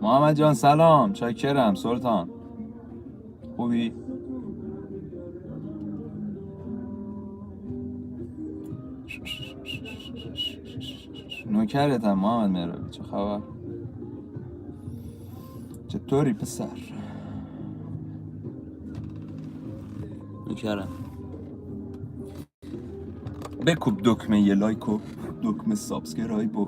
محمد جان سلام، چاکرم سلطان. خوبی؟ نوکرتم محمد مهرابی، چه خبر؟ چطوری پسر؟ نوکرم. بکوب دکمه یه لایک و دکمه سابسکرایب و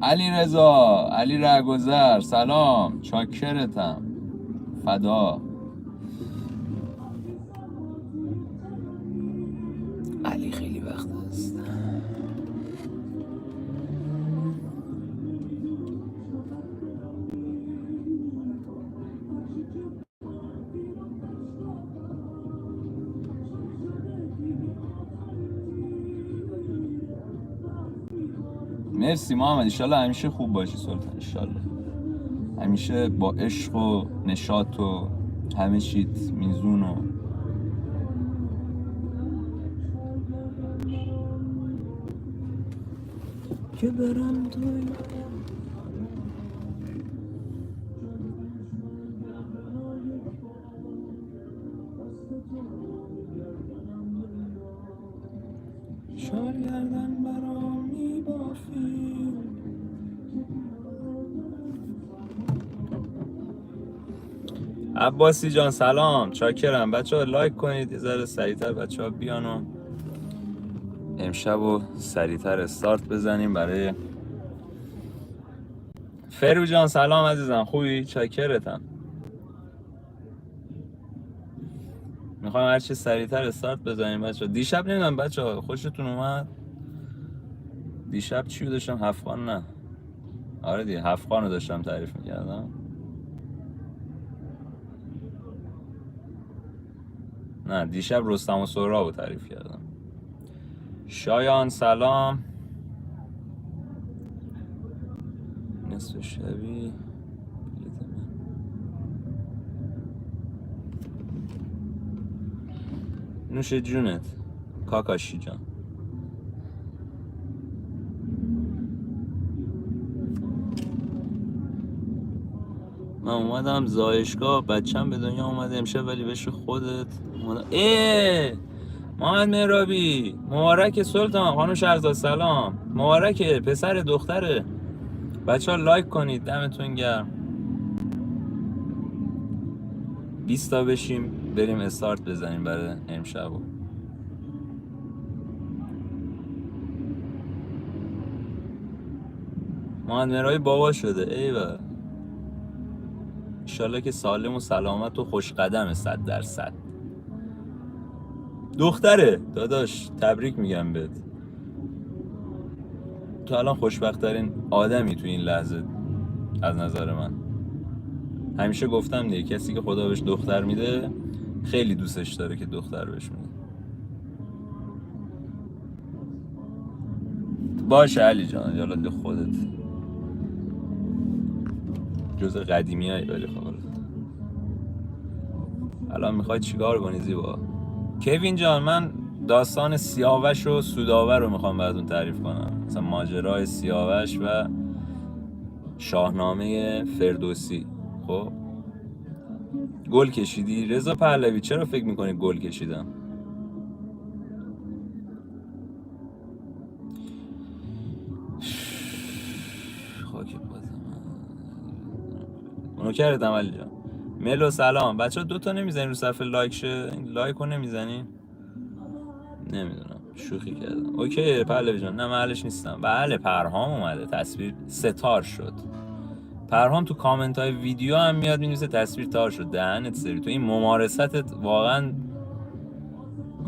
علی رضا، علی رهگذر سلام، چاکرتم، فدا. علی خیلی وقت است. مرسی محمد، انشالله همیشه خوب باشی سلطان، انشالله همیشه با عشق و نشاط و همه چیت میزون و که برم توی شالگردن برام میبافی. عباسی جان سلام، چاکرم. بچه ها لایک کنید یه ذره سریعتر بچه ها بیان و امشب و سریعتر استارت بزنیم برای فرو جان سلام عزیزم، خوبی؟ چاکرتم. میخوایم هرچی سریعتر استارت بزنیم بچه ها. دیشب نمیدونم بچه ها خوشتون اومد؟ دیشب چی رو داشتم؟ هفت‌خوان نه، آره دیگه هفت‌خوان رو داشتم تعریف میکردم. نه دیشب رستم و سهراب رو تعریف کردم. شایان سلام. نصف شبی نوش جونت کاکاشی جان. من اومدم زایشگاه، بچم به دنیا اومده امشب ولی بشه خودت اومدم. محمد مهرابی مبارک سلطان. خانم شهرزاد سلام، مبارکه پسر دختره. بچه ها لایک کنید، دمتون گرم. 20 تا بشیم بریم استارت بزنیم برای امشب. محمد مهرابی بابا شده، ایوه. انشالله که سالم و سلامت و خوش قدمه 100%. دختره داداش، تبریک میگم بهت. تو الان خوشبخت ترین آدمی تو این لحظه از نظر من. همیشه گفتم دیگه کسی که خدا بهش دختر میده خیلی دوستش داره که دختر بهش میده. باشه علی جان، یالا خودت جز قدیمی هایی، ولی خب الان میخوای چیکار کنی زیبا؟ کوین جان من داستان سیاوش و سوداور رو میخوام براتون تعریف کنم، مثلا ماجرای سیاوش و شاهنامه فردوسی. خب گل کشیدی رضا پهلوی؟ چرا فکر میکنی گل کشیدم؟ خاک پاتم. اونو کردم علی جان. ملو سلام. بچه ها دوتا نمیزنی رو صفحه لایک شه؟ این لایک رو نمیزنی؟ نمیدونم، شوخی کردم. اوکی پهلوی جان، نه محلش نیستم. بله پرهام اومده، تصویر ستار شد. پرهام تو کامنت های ویدیو هم میاد مینویسه تصویر تار شد. دهنت سری، تو این ممارستت واقعا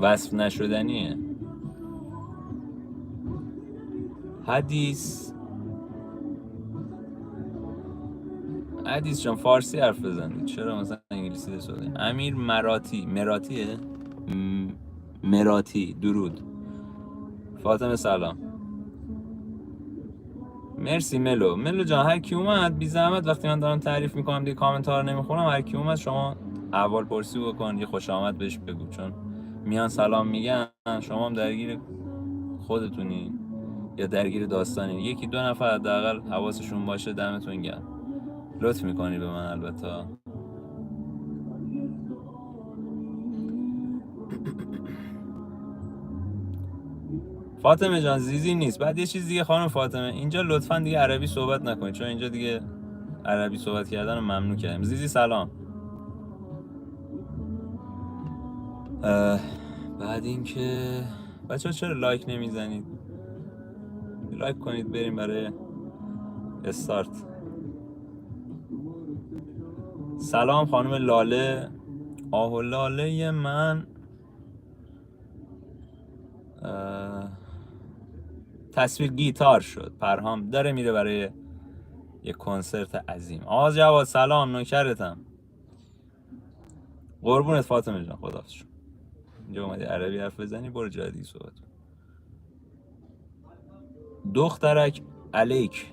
وصف نشدنیه. حدیث جان فارسی حرف بزنید، چرا مثلا انگلیسی دست؟ امیر مراتیه مراتی درود. فاطمه سلام. مرسی ملو جان. هر کی اومد بی زحمت وقتی من دارم تعریف میکنم دیگه کامنت ها رو نمیخونم، هر کی اومد شما اول پرسی بکن، یه خوش آمد بهش بگو، چون میان سلام میگن، شما هم درگیر خودتونین یا درگیر داستانین. یکی دو نفر حداقل حواسشون باشه. دمتون گرم، لطف میکنی به من البته. فاطمه جان زیزی نیست. بعد یه چیز دیگه خانم فاطمه، اینجا لطفا دیگه عربی صحبت نکنید، چون اینجا دیگه عربی صحبت کردن رو ممنوع کردیم. زیزی سلام. بعد اینکه بچه‌ها چرا لایک نمیزنید؟ لایک کنید بریم برای استارت. سلام خانم لاله. آه لاله من. تصویر گیتار شد. پرهام داره میره برای یه کنسرت عظیم. آقا جواد سلام، نوکرتم. قربونت فاطمه جان، خداحافظ. اینجا اومدی عربی حرف بزنی، برو جای دیگه صحبت. دخترک علیک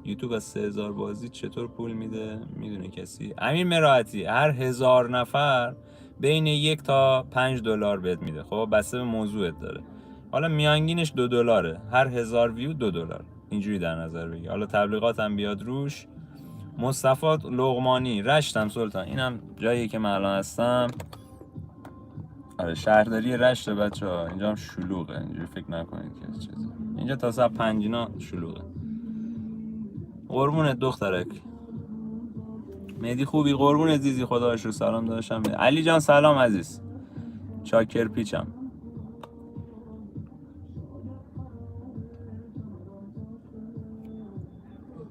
یوتیوب از 3000 بازی چطور پول میده؟ میدونه کسی؟ امیر مراحتی هر 1000 نفر بین 1 تا 5 دلار بهت میده. خب بسته به موضوعت داره. حالا میانگینش 2 دلاره. هر 1000 ویو 2 دلار. اینجوری در نظر بگی. حالا تبلیغات هم بیاد روش. مصطفی لقمانی رشتم سلطان. اینم جایی که من الان هستم. آره شهرداری رشت بچه‌ها. اینجا هم شلوغه. اینجوری فکر نکنید که چیزی. اینجا تا ساعت 5 اینا شلوغه. قربونت دخترک. مهدی خوبی؟ قربونت زیزی، خدا رو سلام داشتم. علی جان سلام عزیز. چاکر پیچم.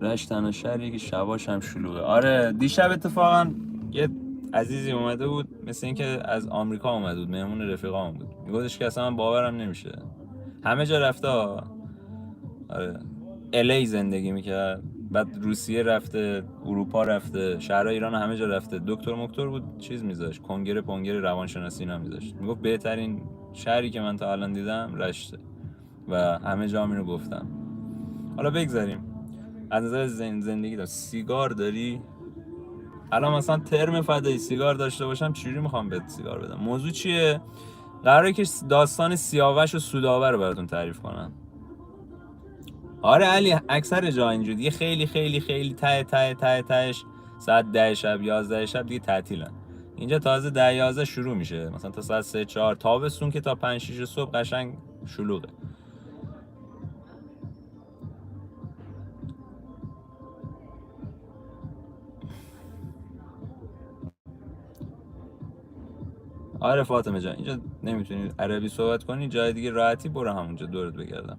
رشت تنها شهریه که شباش هم شلوغه. آره دیشب اتفاقا یه عزیزی اومده بود، مثل اینکه از آمریکا اومده بود، مهمون رفیقام بود. میگفتش که اصلا من باورم نمیشه همه جا رفته. آره الی زندگی میکرد، بعد روسیه رفته، اروپا رفته، شهرهای ایران همه جا رفته. دکتر بود چیز میذاشت، کنگره روانشناسی اینا میذاشت. میگفت بهترین شهری که من تا الان دیدم رشته و همه جا اینو گفتم. حالا بگذاریم از نظر زندگی. دار سیگار داری؟ الان مثلا ترم فدایی سیگار داشته باشم چجوری میخوام بهت سیگار بدم؟ موضوع چیه؟ قراره که داستان سیاوش و سوداور رو براتون تعریف کنم. آره علی اکثر جا اینجوری دیگه. خیلی خیلی خیلی تهش ساعت 10 شب 11 شب دیگه تعطیلن. اینجا تازه 10 11 شروع میشه، مثلا تا ساعت 3 4. تابستون که تا 5 6 صبح قشنگ شلوغه. آره فاطمه جان اینجا نمیتونی عربی صحبت کنی، جای دیگه راحتی برو همونجا دورت بگردم.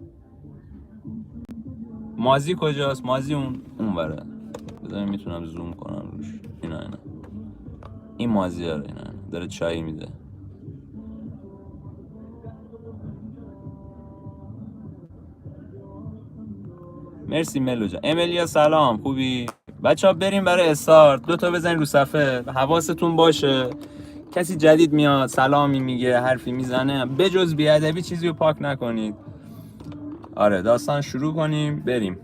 مازی کجاست؟ مازی اونوره. بذارم میتونم زوم کنم روش. اینا این مازی اینا داره چای میده. مرسی ملو جان. املیا سلام، خوبی؟ بچه ها بریم برای استارت. 2 تا بزنین رو صفحه، حواستون باشه کسی جدید میاد سلامی میگه حرفی میزنه، بجز بیادبی چیزی رو پاک نکنید. آره داستان شروع کنیم بریم.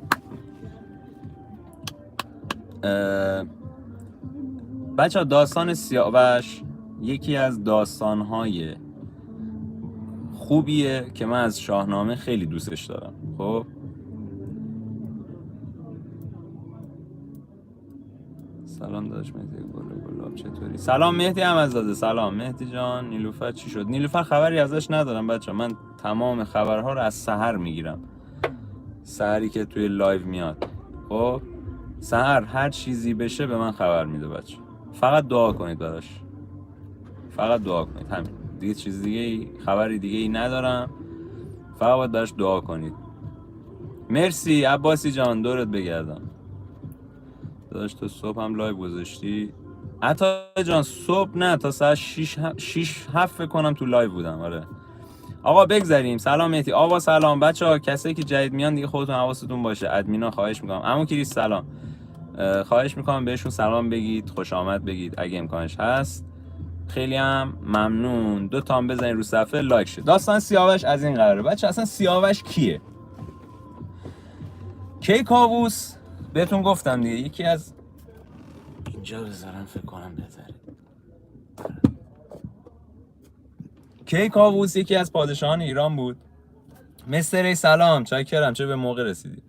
بچه ها داستان سیاوش یکی از داستانهای خوبیه که من از شاهنامه خیلی دوستش دارم. خب سلام داداش مهدی گلاب چطوری؟ سلام مهدی احمدزاده. سلام مهدی جان. نیلوفر چی شد؟ نیلوفر خبری ازش ندارم بچه. من تمام خبرها رو از سحر میگیرم، سحری که توی لایو میاد. خب سحر هر چیزی بشه به من خبر میده بچه. فقط دعا کنید براش، فقط دعا کنید، همین دیگه. چیز دیگه ای خبری دیگه ای ندارم، فقط باید براش دعا کنید. مرسی عباسی جان، دورت بگردم داداش. تو صبح هم لایو گذاشتی؟ عطا جان صبح نه، تا ساعت 6 7 فکر کنم تو لایو بودم. آره آقا بگذاریم. سلام مهدی. آقا سلام بچه‌ها. کسایی که جدید میان دیگه خودتون حواستون باشه، ادمینا خواهش میکنم. عمو کریس سلام. خواهش میکنم بهشون سلام بگید، خوش آمد بگید اگه امکانش هست. خیلی هم ممنون. 2 تا هم بزنید رو صفحه، لایک شه. داستان سیاوش از این قراره بچه. اصلا سیاوش کیه؟ کیکاووس بهتون گفتم دیگه، یکی از اینجا بذارم فکر کنم بهتره. کیکاووس یکی از پادشاهان ایران بود. مستر ای سلام، چاکرم، چه به موقع رسیدی.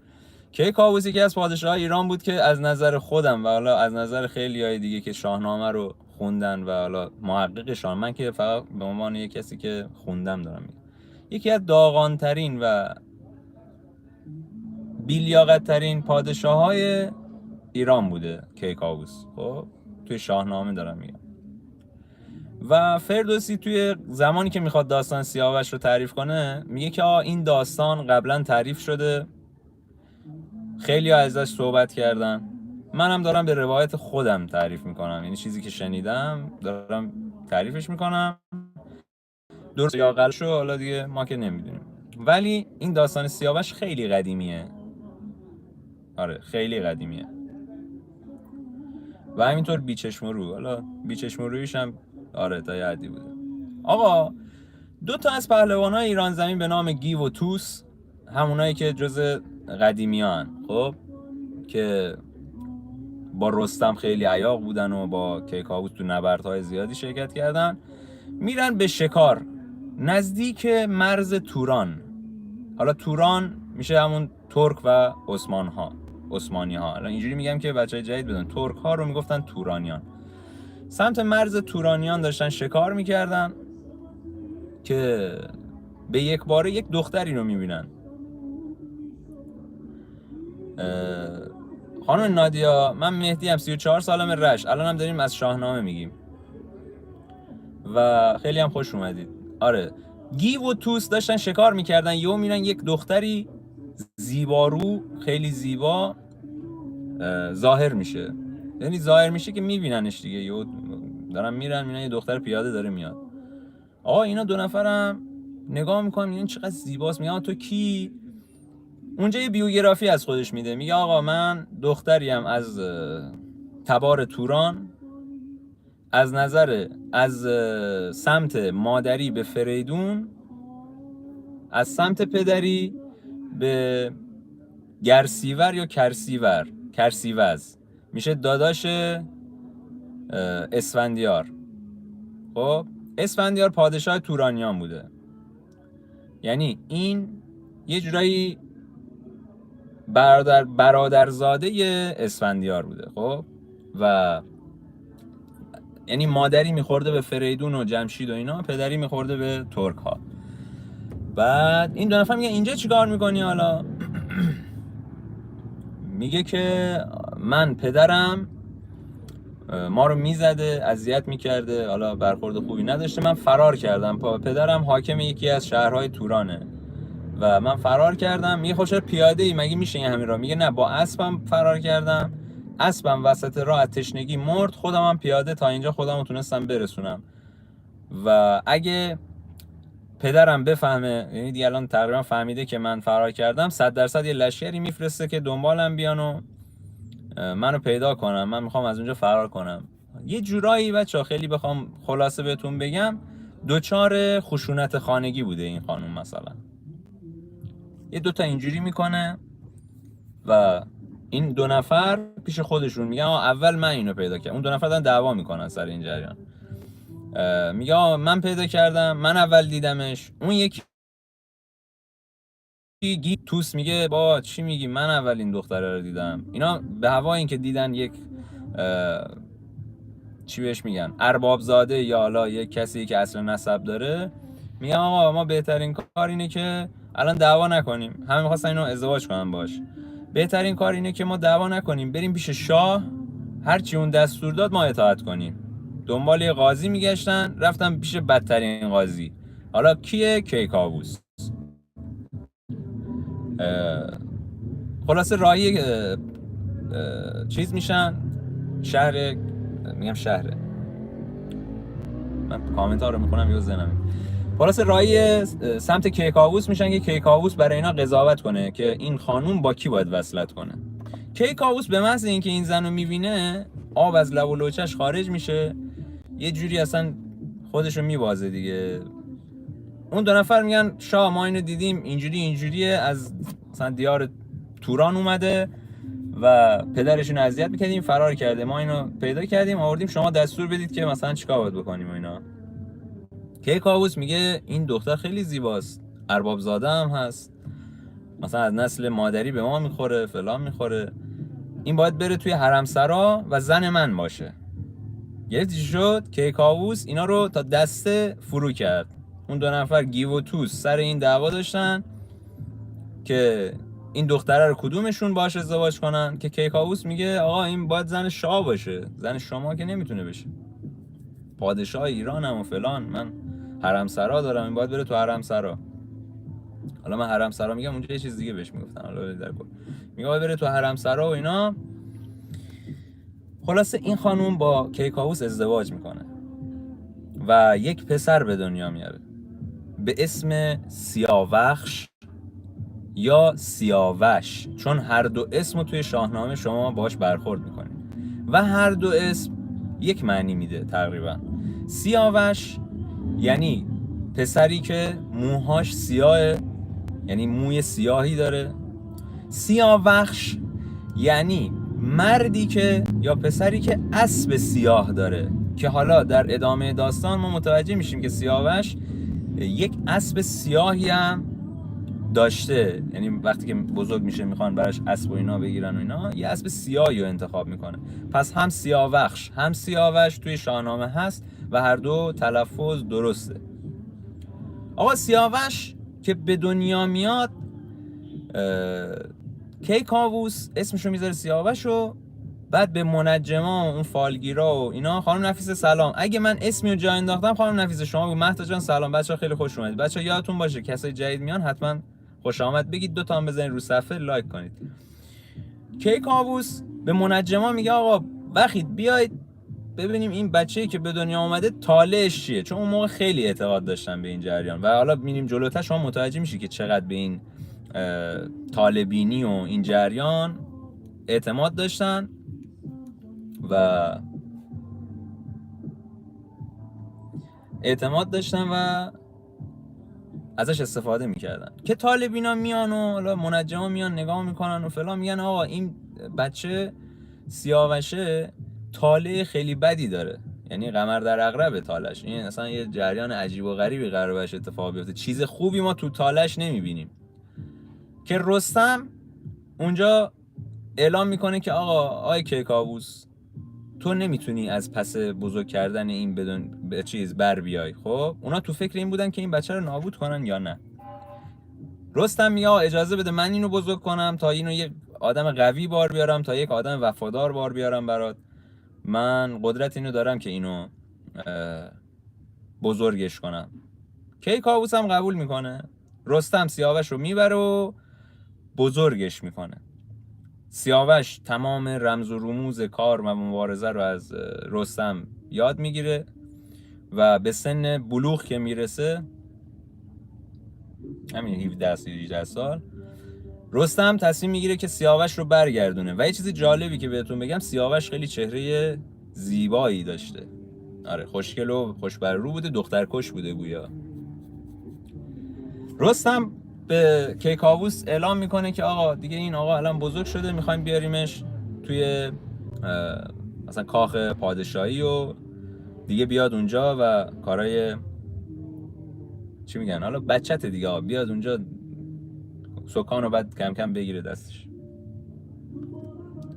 کیکاووس یکی از پادشاهان ایران بود که از نظر خودم و حالا از نظر خیلی های دیگه که شاهنامه رو خوندن و حالا محقق شاهنامه، من که فقط به عنوان یک کسی که خوندم دارم میگم، یکی از داغانترین و بی‌لیاقت‌ترین پادشاه‌های ایران بوده کیکاووس. خب توی شاهنامه دارم میگم. و فردوسی توی زمانی که میخواد داستان سیاوش رو تعریف کنه میگه که این داستان قبلا تعریف شده، خیلی ها ازش صحبت کردن، منم دارم به روایت خودم تعریف میکنم، یعنی چیزی که شنیدم دارم تعریفش میکنم، درست یا غلط شو حالا دیگه ما که نمیدونیم. ولی این داستان سیاوش خیلی قدیمیه، آره خیلی قدیمیه و همینطور بیچشم رو، حالا بیچشم رویش هم آره تا یه حدی بوده. آقا دو تا از پهلوانای ایران زمین به نام گیو و توس، همونایی که جز قدیمیان، خب که با رستم خیلی عیاق بودن و با کیکاووس تو نبردهای زیادی شرکت کردن، میرن به شکار نزدیک مرز توران. حالا توران میشه همون ترک و عثمانی ها. الان اینجوری میگم که بچهای جدید بدون، ترک ها رو میگفتن تورانیان. سمت مرز تورانیان داشتن شکار میکردن که به یک باره یک دختری رو میبینن. خانم نادیا، من مهدی ام، 34 سالم، رشت، الان هم داریم از شاهنامه میگیم و خیلی هم خوش اومدید. آره گیو و توس داشتن شکار میکردن، یهو میرن یک دختری زیبارو خیلی زیبا ظاهر میشه، یعنی ظاهر میشه که میبیننش دیگه، یهو دارن میرن میبینن یه دختر پیاده داره میاد. آقا اینا دو نفرم نگاه میکنن این چقدر زیباست، میگن تو کی؟ اونجا یه بیوگرافی از خودش میده، میگه آقا من دختریم از تبار توران، از سمت مادری به فریدون، از سمت پدری به گرسیور یا کرسیوز، میشه داداش اسفندیار. خب اسفندیار پادشاه تورانیان بوده، یعنی این یه جورایی برادرزاده اسفندیار بوده. خب و یعنی مادری میخورده به فریدون و جمشید و اینا، پدری میخورده به ترک ها. بعد این دو نفر میگه اینجا چیکار میکنی حالا؟ میگه که من پدرم ما رو میزده، اذیت میکرده، حالا برخورد خوبی نداشته، من فرار کردم، پدرم حاکم یکی از شهرهای تورانه و من فرار کردم. میگه خوشت پیاده ای مگه میشه این همین راه؟ میگه نه با اسبم فرار کردم، اسبم وسط راه از تشنگی مرد، خودم هم پیاده تا اینجا خودم رو تونستم برسونم و اگه پدرم بفهمه، یعنی دیگه الان تقریبا فهمیده که من فرار کردم، 100% یه لشکری میفرسته که دنبالم بیان و منو پیدا کنم، من میخوام از اونجا فرار کنم. یه جورایی بچه‌ها خیلی بخوام خلاصه بهتون بگم، دوچار خشونت خانگی بوده این خانم، مثلا یه دوتا اینجوری میکنه و این دو نفر پیش خودشون میگن اول من اینو پیدا کردم، اون دو نفر دارن دعوا میکنن سر این جریان. میگه من پیدا کردم، من اول دیدمش. اون یکی توس میگه با چی میگی، من اول این دختره رو دیدم. اینا به هوا این که دیدن یک چی بهش میگن ارباب زاده یا حالا یک کسی که اصل نسب داره، میگن آقا ما بهترین کار اینه که الان دعوا نکنیم، همه می‌خواستن اینو ازدواج کنن باش، بهترین کار اینه که ما دعوا نکنیم، بریم پیش شاه، هرچی اون دستور داد ما اطاعت کنیم. دنبال یه قاضی میگشتن، رفتن پیش بدترین قاضی. حالا کیه؟ کیکاووس. خلاصه راهی چیز میشن، شهر، میگم شهره، من کامنت ها رو میخونم یا زنم. خلاصه راهی سمت کیکاووس میشن که کیکاووس برای اینا قضاوت کنه که این خانوم با کی باید وصلت کنه. کیکاووس به محض اینکه این زن رو میبینه آب از لب و لوچش خارج میشه، یه جوری اصلا خودشو میبازه دیگه. اون دو نفر میگن شاه ما اینو دیدیم اینجوریه، از مثلا دیار توران اومده و پدرشون اذیت میکردیم، فرار کرده، ما اینو پیدا کردیم آوردیم، شما دستور بدید که مثلا چیکار باید بکنیم و اینا. کیکاووس میگه این دختر خیلی زیباست، ارباب زاده هم هست، مثلا از نسل مادری به ما میخوره، فلان میخوره، این باید بره توی حرمسرا و زن من باشه. گفتی چی شد؟ کیکاووس اینا رو تا دسته فرو کرد. اون دو نفر گیو و توس سر این دعوا داشتن که این دختره رو کدومشون باشه ازدواج کنن، که کیکاووس میگه آقا این باید زن شاه باشه، زن شما که نمیتونه بشه، پادشاه ایرانم و فلان، من حرمسرا دارم، این باید بره تو حرمسرا. حالا من حرمسرا میگم، اونجا یه چیز دیگه بهش میگفتن، حالا در کل میگه باید بره تو حرمسرا و اینا. خلاصه این خانوم با کیکاووس ازدواج میکنه و یک پسر به دنیا میاره به اسم سیاوخش یا سیاوش، چون هر دو اسم رو توی شاهنامه شما باش برخورد میکنید و هر دو اسم یک معنی میده تقریبا. سیاوش یعنی پسری که موهاش سیاهه، یعنی موی سیاهی داره. سیاوخش یعنی مردی که یا پسری که اسب سیاه داره، که حالا در ادامه داستان ما متوجه میشیم که سیاوش یک اسب سیاهی هم داشته، یعنی وقتی که بزرگ میشه میخوان براش اسب و اینا بگیرن و اینا، یه اسب سیاهی رو انتخاب میکنه. پس هم سیاوخش هم سیاوش توی شاهنامه هست و هر دو تلفظ درسته. آقا سیاوش که به دنیا میاد، کیکاووس اسمشو میذاره سیاوش و بعد به منجما و اون فالگیرا و اینا، خانم نفیسه سلام، اگه من اسمی رو جا انداختم خانم نفیسه شما بگو مهتا جان سلام، بچه‌ها خیلی خوش اومدید. بچه‌ها یادتون باشه کسای جدید میان حتما خوش آمد بگید، دو تا هم بزنید رو صفحه لایک کنید. کیکاووس به منجما میگه آقا وقید بیاید ببینیم این بچه‌ای که به دنیا اومده طالعش چیه، چون اون موقع خیلی اعتقاد داشتن به این جریان و حالا میریم جلوتر شما متوجه میشی که چقدر به این طالبینی و این جریان اعتماد داشتن و ازش استفاده میکردن. که طالبینا میان و حالا منجما میان نگاه میکنن و فلان، میگن آقا این بچه سیاوشه طالع خیلی بدی داره، یعنی قمر در عقرب طالعش، این اصلا یه جریان عجیب و غریبی قراره بهش اتفاق بیفته، چیز خوبی ما تو طالعش نمیبینیم. که رستم اونجا اعلام میکنه که آقا آی کیکاووس تو نمیتونی از پس بزرگ کردن این بدون به چیز بر بیای. خب اونا تو فکر این بودن که این بچه رو نابود کنن یا نه. رستم میگه اجازه بده من اینو بزرگ کنم تا اینو یک آدم قوی بار بیارم، تا یک آدم وفادار بار بیارم برات، من قدرت اینو دارم که اینو بزرگش کنم. کیکاووس هم قبول میکنه، رستم سیاوش رو میبره و بزرگش میکنه. سیاوش تمام رمز و رموز کار و مبارزه رو از رستم یاد میگیره و به سن بلوغ که میرسه، همین 17-18 سال، رستم تصمیم میگیره که سیاوش رو برگردونه. و یه چیز جالبی که بهتون بگم، سیاوش خیلی چهره زیبایی داشته، آره خوشگل و خوشبرو بوده، دخترکش بوده گویا. رستم به کیکاووس اعلام میکنه که آقا دیگه این آقا الان بزرگ شده، میخوایم بیاریمش توی مثلا کاخ پادشاهی و دیگه بیاد اونجا و کارهای چی میگن حالا بچت دیگه، بیاد اونجا سکان رو بعد کم کم بگیره دستش.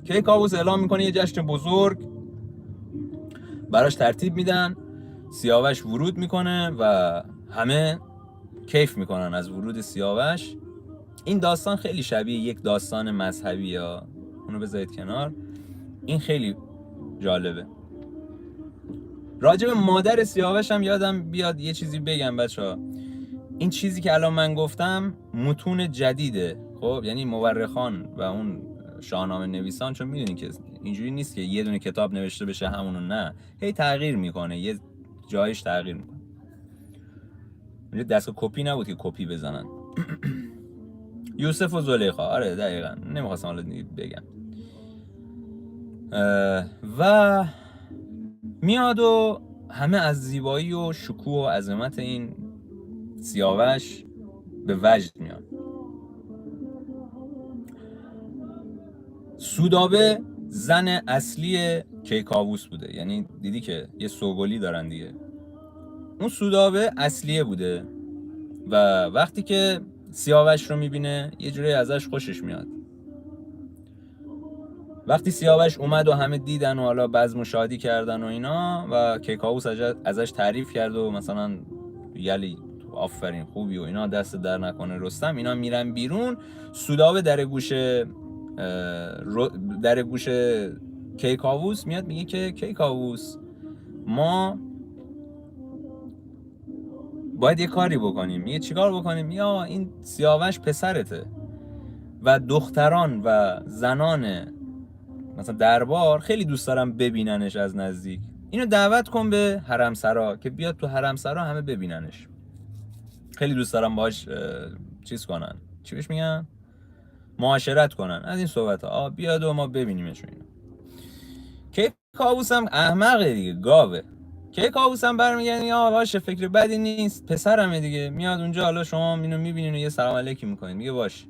کیکاووس اعلام میکنه یه جشن بزرگ براش ترتیب میدن، سیاوش ورود میکنه و همه کیف میکنن از ورود سیاوش. این داستان خیلی شبیه یک داستان مذهبی، یا اونو بذارید کنار، این خیلی جالبه. راجب مادر سیاوش هم یادم بیاد یه چیزی بگم بچه‌ها. این چیزی که الان من گفتم متون جدیده، خب یعنی مورخان و اون شاهنامه نویسان، چون میدونین که اینجوری نیست که یه دونه کتاب نوشته بشه همونو، نه، هی تغییر میکنه، یه جایش تغییر میکنه. اونجا دستگاه کپی نبود که کپی بزنن. یوسف و زلیخا، آره دقیقاً، نمیخواستم حالا بگم. و میاد و همه از زیبایی و شکوه و عظمت این سیاوش به وجد میان. سودابه زن اصلی کیکاووس بوده، یعنی دیدی که یه سوگلی دارن دیگه. اون سودابه اصلیه بوده و وقتی که سیاوش رو میبینه یه جوری ازش خوشش میاد. وقتی سیاوش اومد و همه دیدن و حالا بزم و شادی کردن و اینا و کیکاووس ازش تعریف کرد و مثلا یلی آفرین خوبی و اینا، دست در نکنه رستم، اینا میرن بیرون. سودابه در گوش کیکاووس میاد میگه که کیکاووس، ما باید یه کاری بکنیم. میگه چیکار بکنیم؟ یا این سیاوش پسرته و دختران و زنان مثلا دربار خیلی دوست دارم ببیننش از نزدیک، اینو دعوت کن به حرمسرا که بیاد تو حرمسرا همه ببیننش، خیلی دوست دارم باهاش چیز کنن، چی بهش میگن، معاشرت کنن، از این صحبت ها، بیاد و ما ببینیمش. اینا که کاووس هم احمقه دیگه، گاوه. که کاووس هم برمیگرده یا باشه فکر بدی نیست، پسرمه دیگه، میاد اونجا، حالا شما اینو میبینین و یه سلام علیکی میکنین، میگه باش.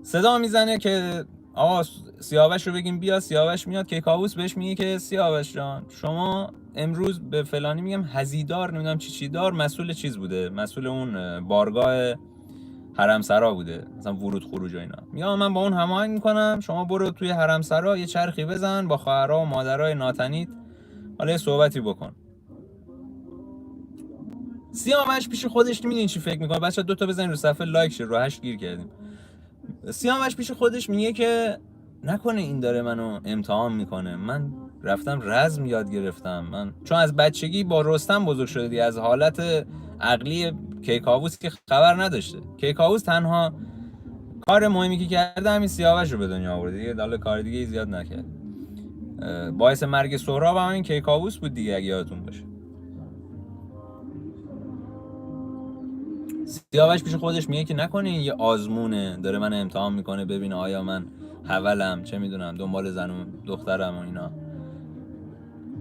صدا میزنه که آقا سیاوش رو بگیم بیا. سیاوش میاد، کیکاووس بهش میگه که سیاوش جان، شما امروز به فلانی، میگم هزیدار، نمیدونم چی دار، مسئول چیز بوده، مسئول اون بارگاه حرمسرا بوده، مثلا ورود خروج و اینا. میگم من با اون هماهنگ میکنم، شما برو توی حرمسرا یه چرخی بزن با خواهرها و مادرای ناتنیت، حالا یه صحبتی بکن. سیاوش پیش خودش میدونی چی فکر میکنه؟ بچا 2 تا بزنین رو صفحه لایک شه، رو 8 گیر کردیم. سیاوش پیش خودش میگه که نکنه این داره منو امتحان میکنه، من رفتم رزم یاد گرفتم، من چون از بچگی با رستم بزرگ شده دی، از حالت عقلی کیکاووس که خبر نداشته. کیکاووس تنها کار مهمی که کرده همین سیاوش رو به دنیا آورده دیگه، داله کار دیگه زیاد نکرد. باعث مرگ سهراب هم این کیکاووس بود دیگه، اگه یادتون باشه. سیاوش پیش خودش میگه که نکنه این یه آزمونه، داره من امتحان میکنه ببینه آیا من حولم، چه میدونم دنبال زن و دخترم و اینا.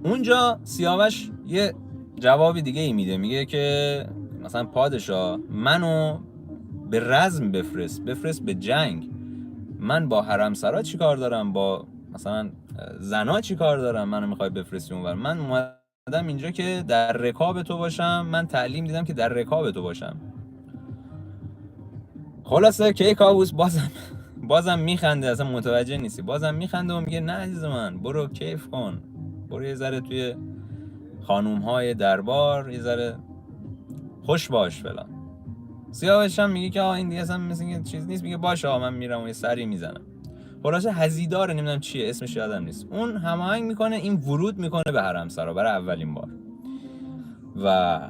اونجا سیاوش یه جوابی دیگه ای میده، میگه که مثلا پادشاه منو به رزم بفرست به جنگ، من با حرمسرا چی کار دارم، با مثلا زنا چی کار دارم، منو میخوای بفرستی اونور؟ من اومدم اینجا که در رکاب تو باشم، من تعلیم دیدم که در رکاب تو باشم. خلاصه کیکاووس بازم میخنده، اصلا متوجه نیستی، بازم میخنده و میگه نه عزیز من، برو کیف کن، برو یه ذره توی خانوم های دربار یه ذره خوش باش فلان. سیاوش هم میگه که این دیگه اصلا مثل این چیز نیست، میگه باشه من میرم و یه سری میزنم. خلاصه هزیدار، نمیدونم چیه اسمش، یادم نیست، اون هماهنگ میکنه، این ورود میکنه به حرمسرا برای اولین بار و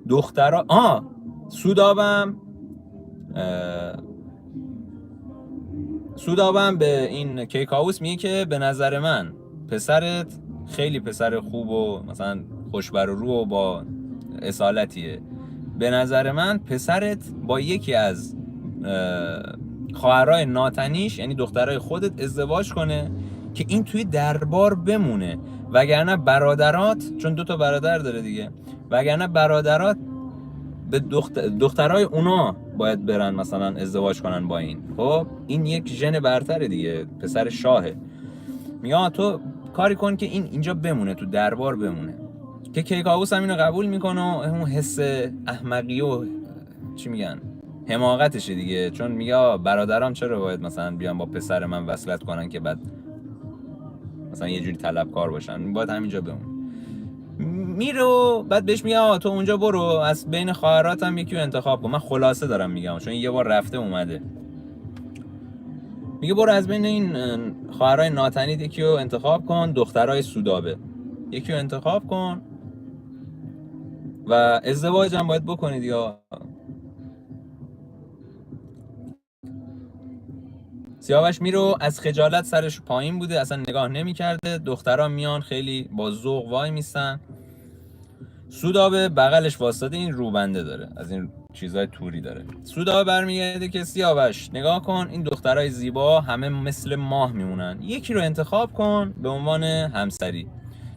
دخترا سودابم به این کیکاووس میگه که به نظر من پسرت خیلی پسر خوب و مثلا خوشبر و رو و با اصالتیه، به نظر من پسرت با یکی از خواهرای ناتنیش، یعنی دخترای خودت، ازدواج کنه که این توی دربار بمونه، وگرنه برادرات، چون 2 تا برادر داره دیگه، وگرنه برادرات به دخترای اونا باید برن مثلا ازدواج کنن با این. خب این یک ژن برتره دیگه، پسر شاهه. میگه تو کاری کن که این اینجا بمونه، تو دربار بمونه. که کیکاووس هم اینو قبول میکنه و اون حس احمقی و چی میگن حماقتشه دیگه، چون میگه برادرام چرا باید مثلا بیان با پسر من وصلت کنن که بعد مثلا یه جوری طلبکار باشن، باید همینجا بمونه. میره و بعد بهش میگه تو اونجا برو، از بین خواهرات هم یکی رو انتخاب کن. من خلاصه دارم میگم چون یه بار رفته اومده. میگه برو از بین این خواهرای ناتنید یکی رو انتخاب کن، دخترای سودابه یکی رو انتخاب کن و ازدواج هم باید بکنید. یا سیاوش میره، از خجالت سرش پایین بوده، اصلا نگاه نمی‌کرده. دخترها میان خیلی با ذوق وای میستن. سودابه بغلش واسطه، این روبنده داره، از این چیزای توری داره. سودابه برمیگرده که سیاوش نگاه کن، این دخترای زیبا همه مثل ماه میمونن، یکی رو انتخاب کن به عنوان همسری.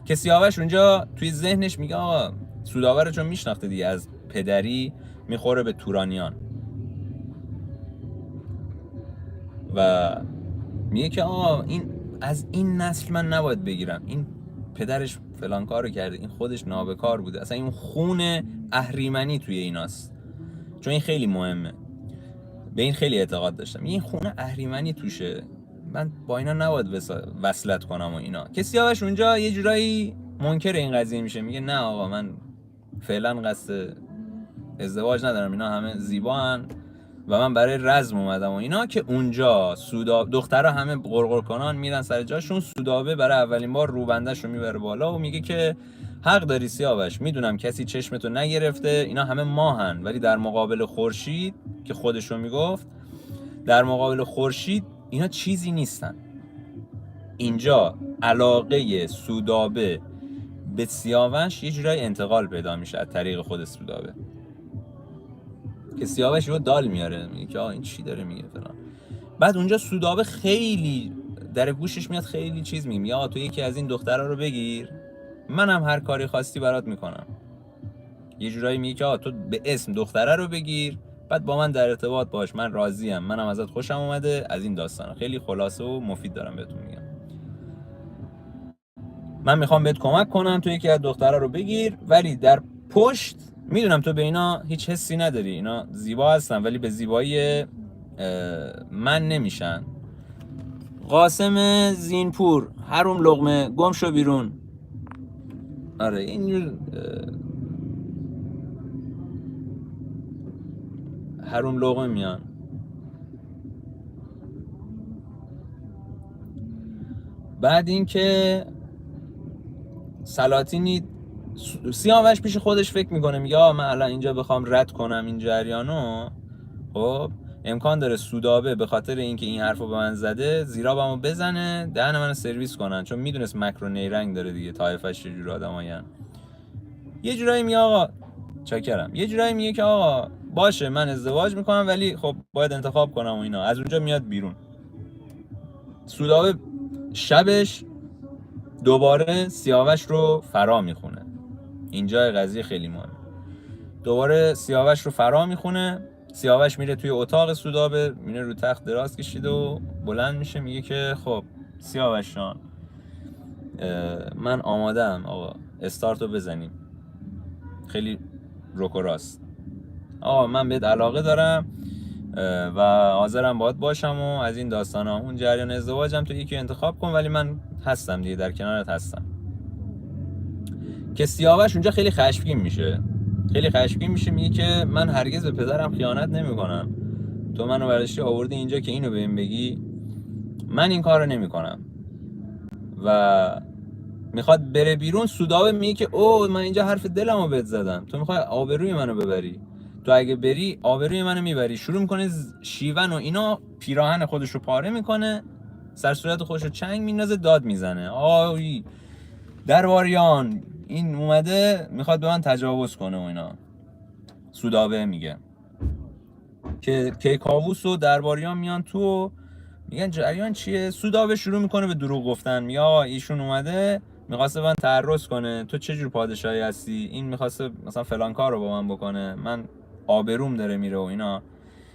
که سیاوش اونجا توی ذهنش میگه آقا سودابه رو چون میشناخته دیگه، از پدری میخوره به تورانیان و میگه که آقا این از این نسل من نباید بگیرم، این پدرش فلان کارو کرده، این خودش نابکار بوده. اصلا این خون اهریمنی توی ایناست، چون این خیلی مهمه. به این خیلی اعتقاد داشتم، این خون اهریمنی توشه، من با اینا نباید وصلت کنم و اینا. که سیاوش اونجا یه جورایی منکر این قضیه میشه، میگه نه آقا من فعلا قصد ازدواج ندارم، اینا همه زیبان و من برای رزم اومدم و اینا. که اونجا دخترها همه غرغر کنان میرن سر جاشون، سودابه برای اولین بار روبندش رو میبره بالا و میگه که حق داری سیاوش، میدونم کسی چشمتو نگرفته، اینا همه ماهن، ولی در مقابل خورشید، که خودش رو میگفت، در مقابل خورشید اینا چیزی نیستن. اینجا علاقه سودابه به سیاوش یه جورایی انتقال پیدا میشه از طریق خود سودابه، که سیاوش رو دال میاره، میگه که این چی داره میگه فلان. بعد اونجا سودابه خیلی در گوشش میاد، خیلی چیز میگه، یا تو یکی از این دخترها رو بگیر، منم هر کاری خواستی برات میکنم. یه جورایی میگه که تو به اسم دختره رو بگیر، بعد با من در ارتباط باش، من راضیم، منم ازت خوشم اومده. از این داستانا خیلی خلاصه و مفید دارم بهتون میگم. من میخوام بهت کمک کنم، تو یکی از دخترها رو بگیر، ولی در پشت میدونم تو به اینا هیچ حسی نداری، اینا زیبا هستن ولی به زیبایی من نمیشن. قاسم زینپور، هروم لقمه، گم شو بیرون. آره این هروم لقمه میان. بعد این که سلاطینی، سیاوش پیش خودش فکر میکنه، میگه من الان اینجا بخوام رد کنم این جریانو، خب امکان داره سودابه به خاطر اینکه این حرفو به من زده زیرابمو بزنه، دهن منو سرویس کنن، چون میدونست مکر و نیرنگ داره دیگه، طایفش چجور آدماین. یه جورایی میگه آقا چاکرم، یه جورایی میگه که آقا باشه من ازدواج میکنم ولی خب باید انتخاب کنم و اینا. از اونجا میاد بیرون. سودابه شبش دوباره سیاوش رو فرا میخونه. اینجا قضیه خیلی مهمه. دوباره سیاوش رو فرا میخونه. سیاوش میره توی اتاق سودابه، میره رو تخت دراز کشیده و بلند میشه، میگه که خب سیاوش جان من آمادم آقا، استارتو بزنیم. خیلی روک و راست. آقا من بهت علاقه دارم و حاضرم باهات باشم و از این داستانا. اون جریان ازدواجم تو یکی انتخاب کن، ولی من هستم دیگه، در کنارت هستم. که سیاوش اونجا خیلی خشمگین میشه، میگه که من هرگز به پدرم خیانت نمیکنم، تو منو برداشتی آوردی اینجا که اینو بهم بگی، من این کارو نمیکنم. و میخواد بره بیرون. سودابه میگه که او من اینجا حرف دلمو بهت زدم، تو میخوای آبروی منو ببری، تو اگه بری آبروی منو میبری. شروع میکنه شیون و اینا، پیراهن خودش رو پاره میکنه، سر صورت خودش رو چنگ میندازه، داد میزنه آی درباریان این اومده میخواد به من تجاوز کنه و اینا. سودابه میگه که کیکاووس و درباریان میان تو، میگن جریان چیه؟ سودابه شروع میکنه به دروغ گفتن، میگه آقا ایشون اومده میخواسته من تعرض کنه، تو چه جور پادشاهی هستی، این میخواسته مثلا فلان کار رو با من بکنه، من آبروم داره میره و اینا.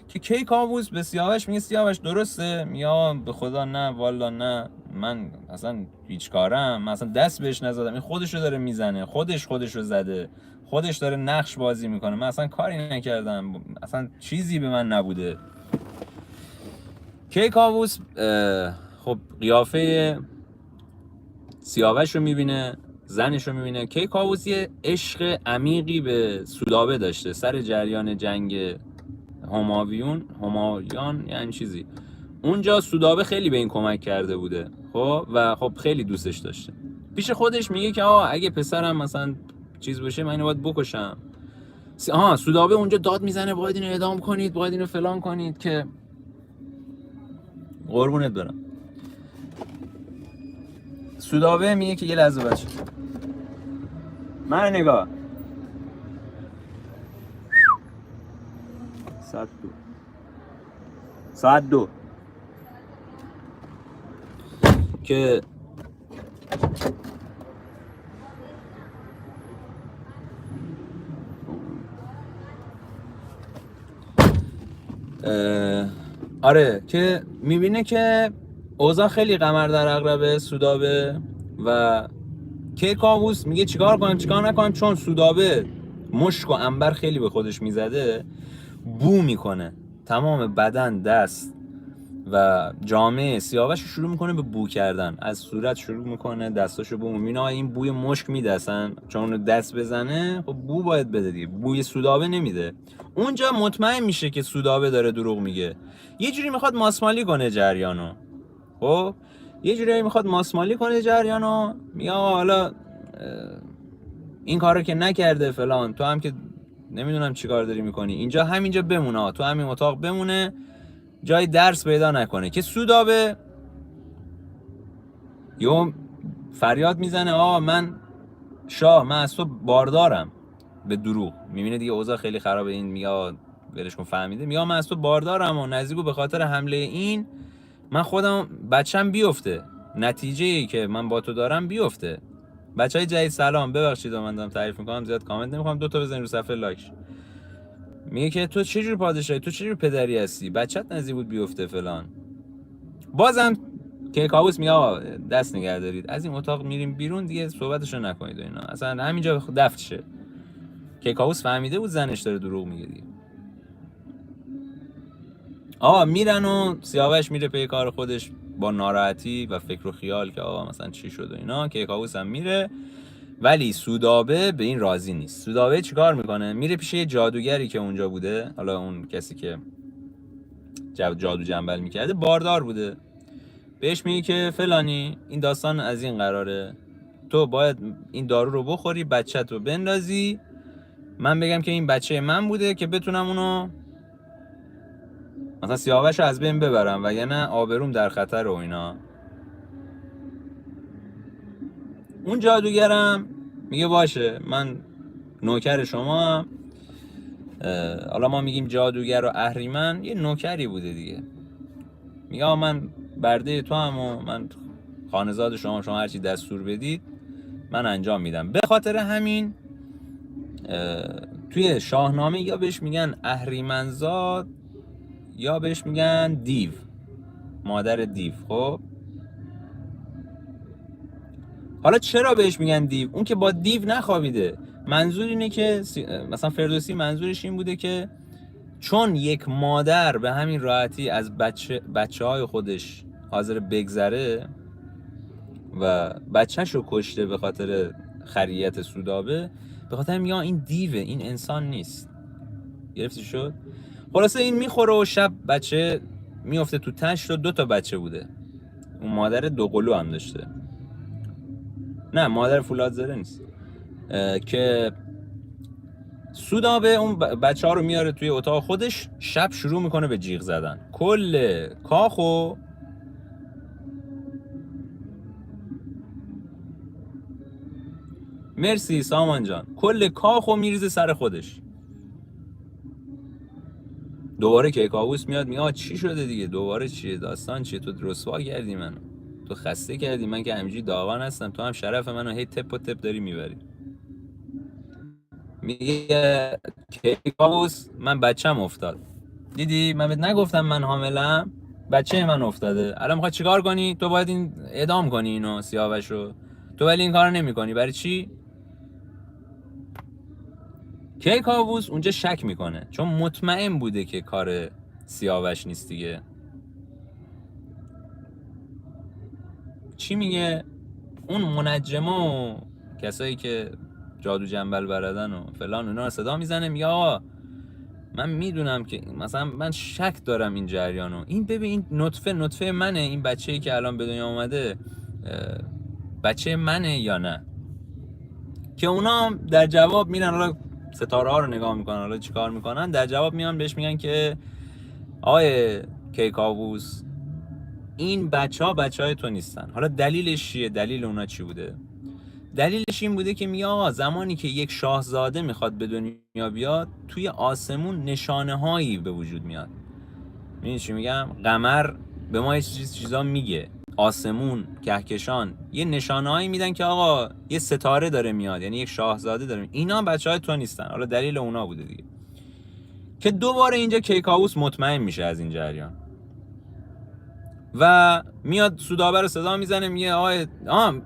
که کیکاووس به سیاوش میگه سیاوش درسته؟ میگه به خدا نه والا نه، من اصلا هیچ کارم، من اصلا دست بهش نزدم، این خودشو داره میزنه، خودشو زده، خودش داره نقش بازی میکنه، من اصلا کاری نکردم، اصلا چیزی به من نبوده. کیکاووس خب قیافه سیاوش رو میبینه، زنش رو میبینه. کیکاووس یه عشق عمیقی به سودابه داشته سر جریان جنگ همایان یعنی چیزی. اونجا سودابه خیلی به این کمک کرده بوده، خب و خب خیلی دوستش داشته. پیش خودش میگه که اگه پسرم مثلا چیز بشه من اینو باید بکشم. سودابه اونجا داد میزنه باید اینو اعدام کنید، باید اینو فلان کنید. که قربونت برم. سودابه میگه که یه لحظه بچه من نگاه ساعت دو که آره که میبینه که اوضاع خیلی قمر در عقربه سودابه و کیکاووس میگه چیکار کنم چیکار نکنم، چون سودابه مشک و عنبر خیلی به خودش میزده، بو میکنه، تمام بدن، دست و جامعه سیاوش شروع میکنه به بو کردن، از صورت شروع میکنه دستاشو بو میبینه این بوی مشک میدسن، چون دست بزنه خب بو باید بده دیگه، بوی سودابه نمیده. اونجا مطمئن میشه که سودابه داره دروغ میگه، یه جوری میخواد ماسمالی کنه جریانو. خب یه جوری میخواد ماسمالی کنه جریانو، میگه حالا این کارو که نکرده فلان، تو هم که نمیدونم چی کار داری میکنی اینجا، همینجا بمونه، تو همین اتاق بمونه، جای درس پیدا نکنه. که سودابه یه فریاد میزنه من شاه، من از تو باردارم، به دروغ میبینه دیگه اوضاع خیلی خرابه، این میگه ولش کن فهمیده، میگه من از تو باردارم و نزدیکو به خاطر حمله این من خودم بچم بیفته، نتیجه ای که من با تو دارم بیفته. بچهای جدید سلام، ببخشید من دارم تعریف میکنم زیاد کامنت نمیخوام، 2 تا بزنید رو صفحه لایک. میگه که تو چه جور پادشاهی، تو چه جور پدری هستی، بچت نزدیک بود بیفته فلان. بازم کیکاووس میگه دست نگه دارید، از این اتاق میریم بیرون دیگه صحبتشو نکنید و اینا، اصلا همینجا دفن شه. کیکاووس فهمیده بود زنش داره دروغ میگه دیگه. میرن و سیاوش میره پی کار خودش با ناراحتی و فکر و خیال که مثلا چی شد و اینا. کیکاووس هم میره، ولی سودابه به این راضی نیست. سودابه چیکار میکنه؟ میره پیش یه جادوگری که اونجا بوده، حالا اون کسی که جادو جنبل میکرده باردار بوده، بهش میگه که فلانی این داستان از این قراره، تو باید این دارو رو بخوری، بچت رو بندازی، من بگم که این بچه من بوده که بتونم اونو مثلا سیاوش رو از بین ببرم، وگرنه آبروم در خطر و اینا. اون جادوگرم میگه باشه من نوکر شما هم. حالا ما میگیم جادوگر و اهریمن، یه نوکری بوده دیگه، میگه من برده تو هم و من خانزاد شما هرچی دستور بدید من انجام میدم. به خاطر همین توی شاهنامه یا بهش میگن اهریمنزاد یا بهش میگن دیو، مادر دیو. خب حالا چرا بهش میگن دیو؟ اون که با دیو نخوابیده، منظور اینه که مثلا فردوسی منظورش این بوده که چون یک مادر به همین راحتی از بچه های خودش حاضر بگذره و بچهش رو کشته به خاطر خریت سودابه، به خاطر میگن این دیوه، این انسان نیست. گرفتی شد؟ خلاصه این میخوره و شب بچه میفته تو تشت و 2 تا بچه بوده، اون مادر 2 قلو هم داشته، نه مادر فولاد زره نیست. که سودابه اون بچه ها رو میاره توی اتاق خودش، شب شروع میکنه به جیغ زدن، کل کاخو مرسی سامان جان، کل کاخو میریزه سر خودش. دوباره کیکاووس میاد میگه چی شده دیگه، دوباره چیه داستان چیه، تو رسوا کردی منو، تو خسته کردی، من که همینجوری داغان هستم، تو هم شرف منو هی تپ و تپ داری میبری. میگه کیکاووس من بچم افتاد، دیدی من بهت نگفتم من حاملم، بچه من افتاده، الان میخوای چیکار کنی؟ تو باید این اعدام کنی اینو سیاوش رو، تو ولی این کارو نمی‌کنی، برای چی؟ کیکاووس اونجا شک میکنه چون مطمئن بوده که کار سیاوش نیست دیگه. چی میگه؟ اون منجمه و کسایی که جادو جنبل بردن و فلان اونا رو صدا میزنه، میگه آقا من میدونم که مثلا من شک دارم این جریانو، این ببین این نطفه منه، این بچه‌ای که الان به دنیا اومده بچه منه یا نه. که اونا در جواب میرن، حالا ستاره ها رو نگاه میکنن، حالا چیکار میکنن، در جواب میان بهش میگن که آقای کیکاووس این بچه های تو نیستن. حالا دلیلش چیه؟ دلیل اونا چی بوده؟ دلیلش این بوده که میگه آقا زمانی که یک شاهزاده میخواد به دنیا بیاد، توی آسمون نشانه هایی به وجود میاد. میدونی چی میگم؟ قمر به ما چیزا میگه، آسمون، کهکشان یه نشانه هایی میدن که آقا یه ستاره داره میاد، یعنی یک شاهزاده داره میاد. اینا بچه های تو نیستن. حالا دلیل اونا بوده دیگه. که دوباره اینجا کیکاووس مطمئن میشه از این جریان. و میاد سودابه رو صدا میزنه، میگه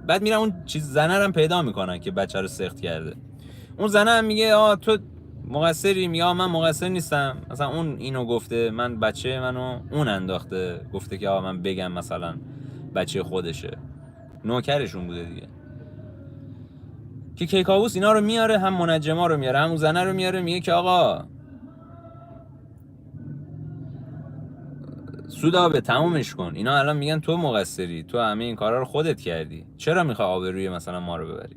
بعد میرن اون چیز زنه رو پیدا میکنن که بچه رو سخت کرده. اون زنه هم میگه تو مقصری؟ میگه من مقصر نیستم، مثلا اون اینو گفته، من بچه منو اون انداخته، گفته که من بگم مثلا بچه خودشه، نوکرشون بوده دیگه. که کیکاووس اینا رو میاره، هم منجما رو میاره، هم اون زنه رو میاره، میگه که آقا سودابه تمومش کن، اینا الان میگن تو مقصری، تو همه این کارا رو خودت کردی، چرا میخوای آبروی مثلا ما رو ببری؟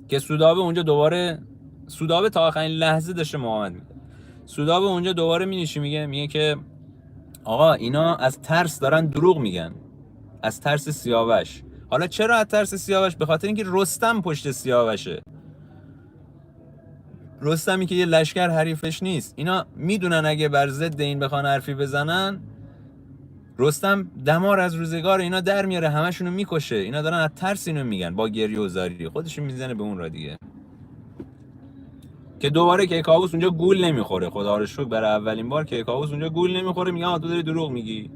که سودابه اونجا دوباره، سودابه تا آخرین لحظه داشته مقاومت میکنه. سودابه اونجا دوباره مینیشی، میگه که آقا اینا از ترس دارن دروغ میگن، از ترس سیاوش. حالا چرا از ترس سیاوش؟ به خاطر اینکه رستم پشت سیاوشه، رستمی که یه لشکر حریفش نیست. اینا میدونن اگه بر ضد این بخوان حرفی بزنن، رستم دمار از روزگار اینا در میاره، همشونو میکشه. اینا دارن از ترس اینو میگن، با گریه و زاری خودشون میزنه به اون را دیگه. که دوباره کیکاووس اونجا گول نمیخوره، خدا رو شکر برای اولین بار کیکاووس اونجا گول نمیخوره، میگه تو داری دروغ میگی.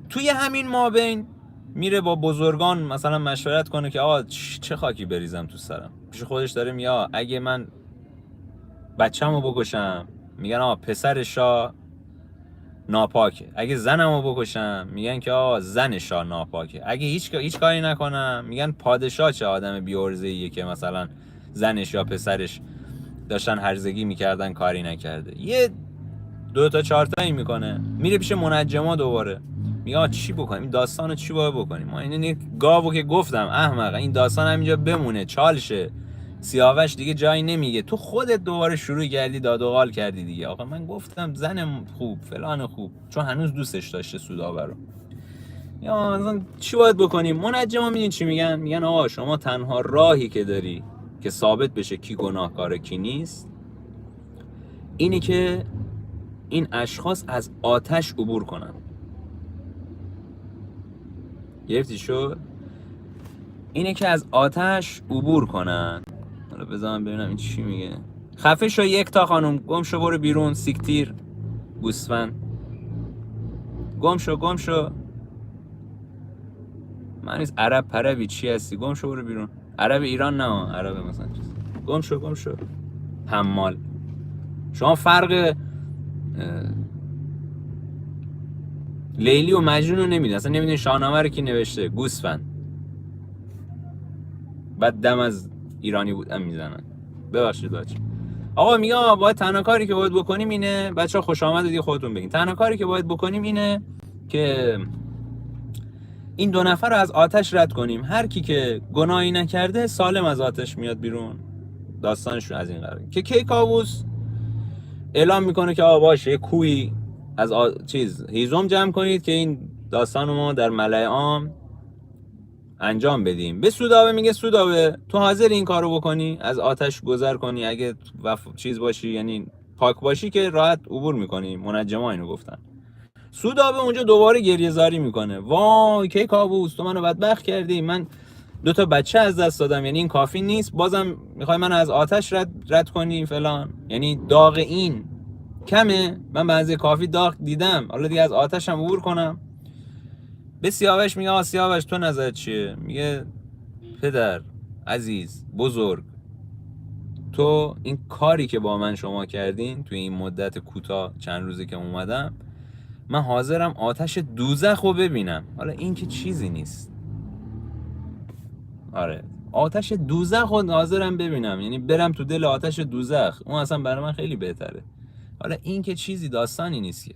توی همین مابین میره با بزرگان مثلا مشورت کنه که آقا چه خاکی بریزم تو سرم. پیش خودش داره میگه اگه من بچه‌مو بکشم، میگن پسر شاه ناپاکه. اگه زنمو بکشم، میگن که زن شاه ناپاکه. اگه هیچ کاری نکنم، میگن پادشاه چه آدم بی‌عرضه‌ایه که مثلا زنش یا پسرش داشتن هرزگی میکردن کاری نکرده. یه 2 تا 4 تایی میکنه، میره پیش منجما دوباره، میگه چی بکنیم، این داستانو چی باید بکنیم؟ ما این گاوو که گفتم احمق، این داستان همینجا بمونه، چالشه، سیاوش دیگه جایی نمیگه. تو خودت دوباره شروع کردی داد و قال کردی دیگه. آقا من گفتم زنم خوب فلان خوب، چون هنوز دوستش داشته سودابه رو. یا مثلا چی باید بکنیم؟ منجما میدین چی میگن؟ میگن آقا شما تنها راهی که داری که ثابت بشه کی گناهکاره کی نیست، اینی که این اشخاص از آتش عبور کنن. گرفتی شد؟ اینه که از آتش عبور کنن. حالا بذارم ببینم این چی میگه. خفه شو یک تا خانم، گم شو برو بیرون، سیکتیر گوسفند، گم شو. من نیست عرب پربی چی هستی، گم شو برو بیرون. عرب ایران نه، عرب مثلا چیز. گم شو حمال. شما فرق لیلی و مجنون رو نمیدین، اصلا نمیدین شاهنامه رو کی نوشته. گوسفند. بعد دم از ایرانی بودن میزنن. ببخشید بچه. آقا میگه باید تنها کاری که باید بکنیم اینه، بچه‌ها خوش آمد دیگه خودتون بگین. تنها کاری که باید بکنیم اینه که این 2 نفر رو از آتش رد کنیم. هر کی که گناهی نکرده سالم از آتش میاد بیرون. داستانشون از این قراره که کیکاووس اعلام میکنه که آقا باشه کوی از هیزم جمع کنید که این داستان ما در ملأ عام انجام بدیم. به سودابه میگه سودابه تو حاضر این کارو بکنی، از آتش گذر کنی، اگه چیز باشی یعنی پاک باشی که راحت عبور میکنی. منجما اینو گفتن. سودابه اونجا دوباره گریه زاری میکنه، وای کیکاووس تو منو بدبخت کردی، من 2 تا بچه از دست دادم، یعنی این کافی نیست بازم میخوای منو از آتش رد کنی فلان، یعنی داغ این کمه؟ من بعضی کافی داغ دیدم، حالا دیگه از آتشم عبور کنم. به سیاوش میگه سیاوش تو نظرت چیه؟ میگه پدر عزیز بزرگ، تو این کاری که با من شما کردین توی این مدت کوتاه چند روزی که اومدم، من حاضرم آتش دوزخ رو ببینم. حالا این که چیزی نیست. آره آتش دوزخ رو حاضرم ببینم، یعنی برم تو دل آتش دوزخ، اون اصلا برای من خیلی بهتره. حالا این که چیزی داستانی نیست که.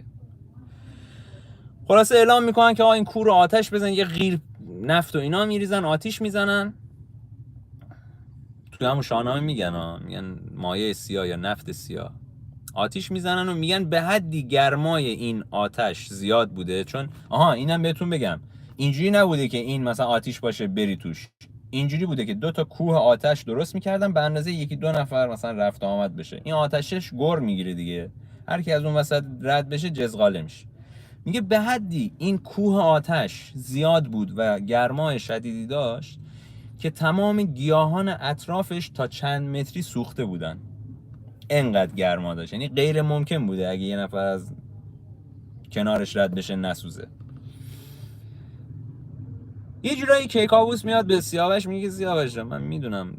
خلاصه اعلام میکنن که این کور رو آتش بزن، یه غیر نفت و اینا میریزن، آتیش میزنن. تو همون شاهنامه میگن مایع سیاه یا نفت سیاه، آتیش میزنن و میگن به حدی گرمای این آتش زیاد بوده. چون اینم بهتون بگم اینجوری نبوده که این مثلا آتیش باشه بری توش، اینجوری بوده که 2 تا کوه آتش درست میکردن به اندازه 1-2 نفر مثلا رفت آمد بشه. این آتشش گر میگیره دیگه، هر کی از اون وسط رد بشه جزغاله میشه. میگه به حدی این کوه آتش زیاد بود و گرمای شدیدی داشت که تمام گیاهان اطرافش تا چند متری سوخته بودن، انقدر گرما داشت. یعنی غیر ممکن بوده اگه یه نفر از کنارش رد بشه نسوزه. یه جورایی کیکاووس میاد به سیاوش میگه سیاوش من میدونم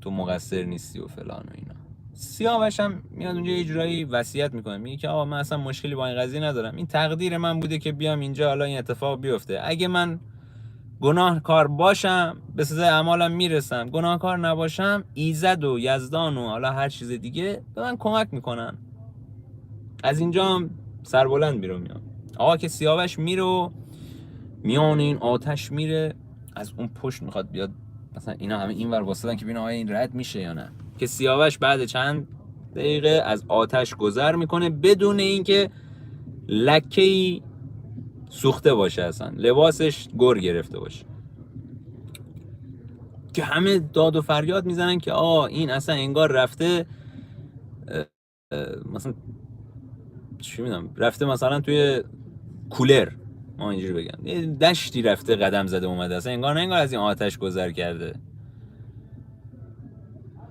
تو مقصر نیستی و فلان و اینا. سیاوش هم میاد اونجا یه جورایی وصیت میکنه، میگه که آقا من اصلا مشکلی با این قضیه ندارم، این تقدیر من بوده که بیام اینجا حالا این اتفاق بیفته، اگه من گناهکار باشم به سزای اعمالم میرسم، گناهکار نباشم ایزد و یزدان و حالا هر چیز دیگه به من کمک میکنن. از اینجا هم سربلند میرم میام. آقا که سیاوش میره و میان این آتش میره، از اون پشت میخواد بیاد مثلا اینا همه این ور واسطن که ببینن آیا این رد میشه یا نه، که سیاوش بعد چند دقیقه از آتش گذر میکنه بدون اینکه لکه‌ای سوخته باشه، اصلا لباسش گر گرفته باشه، که همه داد و فریاد میزنن که این اصلا انگار رفته مثلا چی میدونم رفته مثلا توی کولر، ما اینجوری بگم یه دشتی رفته قدم زده اومده، اصلا انگار نه انگار از این آتش گذر کرده.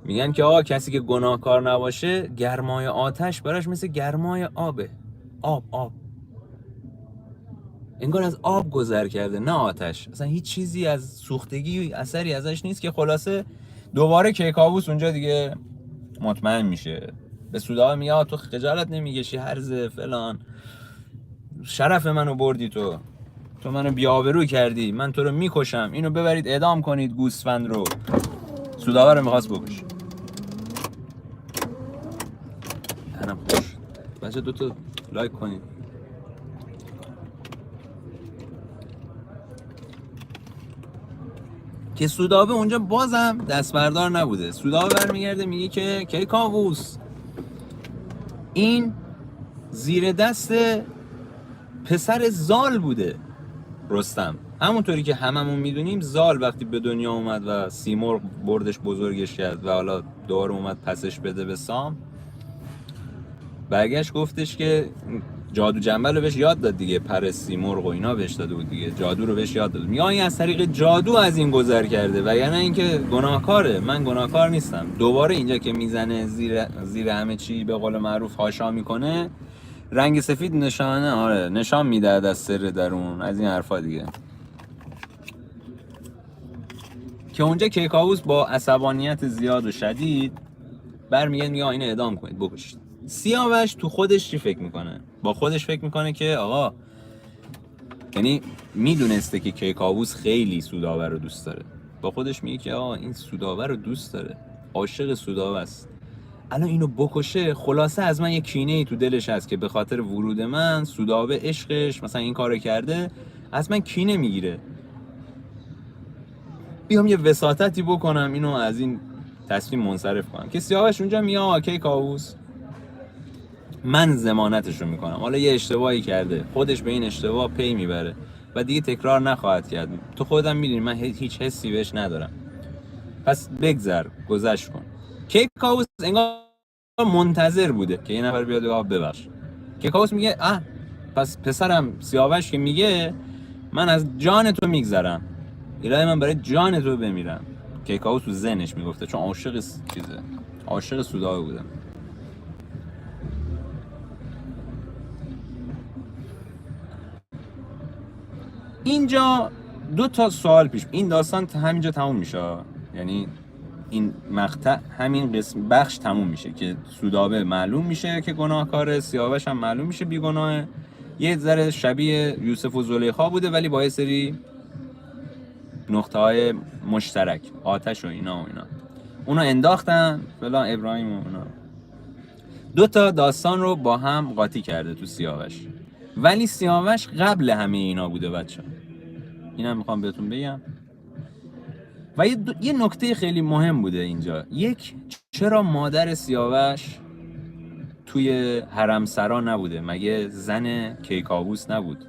میگن که کسی که گناهکار نباشه گرمای آتش براش مثل گرمای آبه. آب انگار از آب گذر کرده نه آتش، اصلا هیچ چیزی از سوختگی اثری ازش نیست. که خلاصه دوباره کیکاووس اونجا دیگه مطمئن میشه، به سودابه میگه تو خجالت نمیکشی هرزه فلان، شرف منو بردی، تو منو بی‌آبرو کردی، من تو رو میکشم، اینو ببرید اعدام کنید گوسفند رو. سودابه رو میخواست بکشه. منم خوش بچه 2 تا لایک کنید. که سودابه اونجا بازم دستبردار نبوده. سودابه برمیگرده میگه که کیکاووس این زیر دست پسر زال بوده، رستم. همونطوری که هممون میدونیم زال وقتی به دنیا اومد و سیمرغ بردش بزرگش کرد و حالا دوباره اومد پسش بده به سام، برگشت گفتش که جادو جنبل رو بهش یاد داد دیگه، پر سیمرغ و اینا بهش داده بود دیگه، جادو رو بهش یاد داد. میگه این از طریق جادو از این گذر کرده و یعنی اینکه گناهکاره، من گناهکار نیستم. دوباره اینجا که میزنه زیر همه چی به قول معروف هاشا میکنه، رنگ سفید نشان میده از سر درون، از این حرفا دیگه. که اونجا کیکاووس با عصبانیت زیاد و شدید برمیگه میگه اینو اعدام کنید بکشید. سیاوش تو خودش چی فکر میکنه؟ با خودش فکر میکنه که آقا یعنی میدونسته که کیکاووس خیلی سودابه رو دوست داره، با خودش میگه که این سودابه رو دوست داره، عاشق سودابه است، الان اینو بکشه خلاصه از من یه کینه ای تو دلش هست که به خاطر ورود من سودابه عشقش مثلا این کارو کرده، از من کینه میگیره، بیام یه وساطتی بکنم اینو از این تصمیم منصرف کنم. که سیاوش اونجا میگه کیکاووس من ضمانتش رو میکنم، حالا یه اشتباهی کرده خودش به این اشتباه پی میبره و دیگه تکرار نخواهد کرد، تو خودم میدونی من هیچ حسی بهش ندارم، پس بگذر گذشت کن. کیکاووس انگار منتظر بوده که یه نفر بیاد ببخش. کیکاووس میگه پس پسرم سیاوش که میگه من از جان تو میگذرم، الهی من برای جان تو بمیرم. کیکاووس تو ذهنش میگفته چون عاشق سودابه بوده. اینجا 2 تا سوال پیش، این داستان همینجا تموم میشه، یعنی این مقطع همین قسم بخش تموم میشه که سودابه معلوم میشه که گناهکاره، سیاوش هم معلوم میشه بیگناهه، یه ذره شبیه یوسف و زلیخا بوده ولی با یه سری نقطه های مشترک، آتش و اینا اونا انداختن فلان ابراهیم و اونا. 2 تا داستان رو با هم قاطی کرده تو سیاوش، ولی سیاوش قبل همه اینا بوده بچه، اینم میخوام بهتون بگم. و یه نکته خیلی مهم بوده اینجا، یک چرا مادر سیاوش توی حرمسرا نبوده؟ مگه زن کیکاووس نبود؟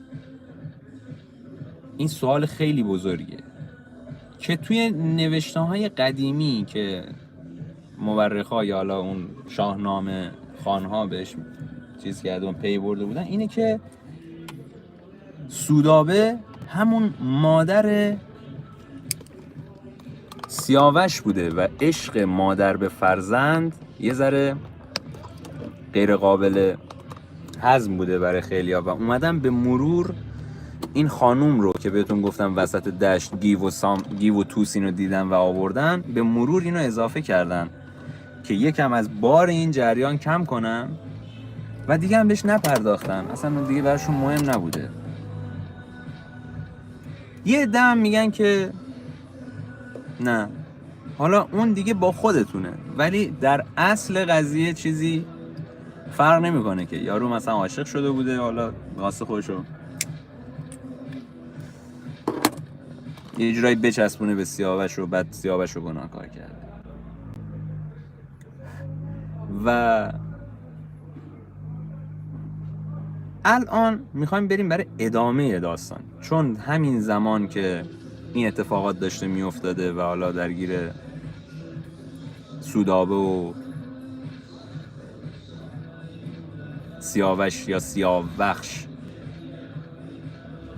این سوال خیلی بزرگه که توی نوشته‌های قدیمی که مورخا یا حالا اون شاهنامه خانها بهش چیز کردن پی برده بودن، اینه که سودابه همون مادر سیاوش بوده و عشق مادر به فرزند یه ذره غیر قابل هضم بوده برای خیلیا و اومدن به مرور این خانوم رو که بهتون گفتم وسط دشت گیو و توس اینو دیدن و آوردن، به مرور اینو اضافه کردن که یکم از بار این جریان کم کنن و دیگه هم بهش نپرداختن، اصلا دیگه براشون مهم نبوده. یه عده هم میگن که نه، حالا اون دیگه با خودتونه، ولی در اصل قضیه چیزی فرق نمیکنه که یارو مثلا عاشق شده بوده، حالا واسه خودشو یه جورایی بچسبونه به سیاوش و بعد سیاوش رو گناهکار کرده. و الان میخوایم بریم برای ادامه داستان، چون همین زمان که این اتفاقات داشته میافتاده و حالا درگیر سودابه و سیاوش یا سیاوخش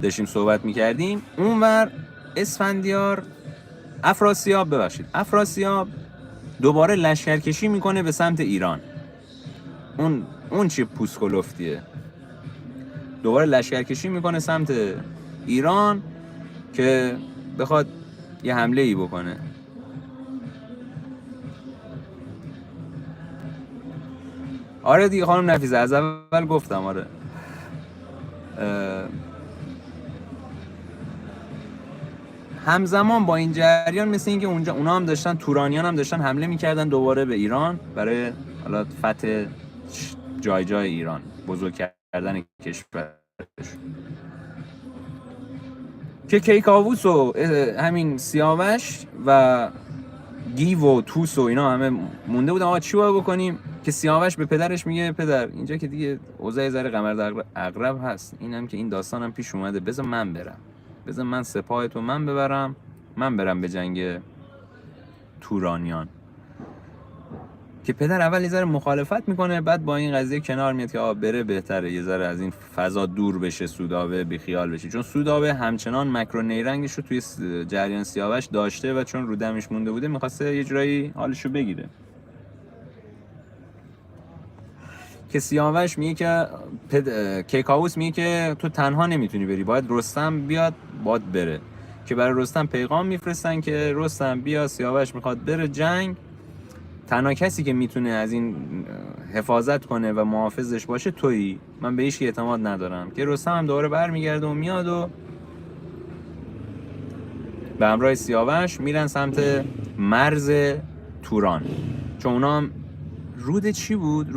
داشتیم صحبت میکردیم، اونور اسفندیار افراسیاب دوباره لشکرکشی میکنه به سمت ایران. اون چی پوسکلفتیه، دوباره لشکرکشی میکنه سمت ایران که بخواد یه حمله ای بکنه. آره دیگه خانم نفیسه، از اول گفتم. آره همزمان با این جریان مثل اینکه اونجا اونا هم داشتن، تورانیان هم داشتن حمله میکردن دوباره به ایران برای حالا فتح جای ایران، بزرگ کردن کشورش. که کیکاووس و همین سیاوش و گیو و توس و اینا همه مونده بودن آقا چی باید بکنیم، که سیاوش به پدرش میگه پدر اینجا که دیگه اوضاع ذره قمر عقرب هست، اینم که این داستانم پیش اومده، بذار من برم، بذار من سپاه تو من ببرم، من برم به جنگ تورانیان. که پدر اول یه ذره مخالفت میکنه، بعد با این قضیه کنار میاد که آقا بره بهتره، یه ذره از این فضا دور بشه، سودابه بیخیال بشه، چون سودابه همچنان مکرو نیرنگش رو توی جریان سیاوش داشته و چون رو دمش مونده بوده میخواسته یه جورایی حالشو بگیره. که سیاوش میگه که کیکاووس میگه که تو تنها نمیتونی بری، باید رستم بیاد باید بره. که برای رستم پیغام میفرستن که رستم بیا، سیاوش میخواد بره جنگ، تنها کسی که میتونه از این حفاظت کنه و محافظش باشه تویی، من به هیچ اعتماد ندارم. که رستم هم دوباره برمیگرده و میاد و به همراه سیاوش میرن سمت مرز توران، چون اونا هم رود چی بود؟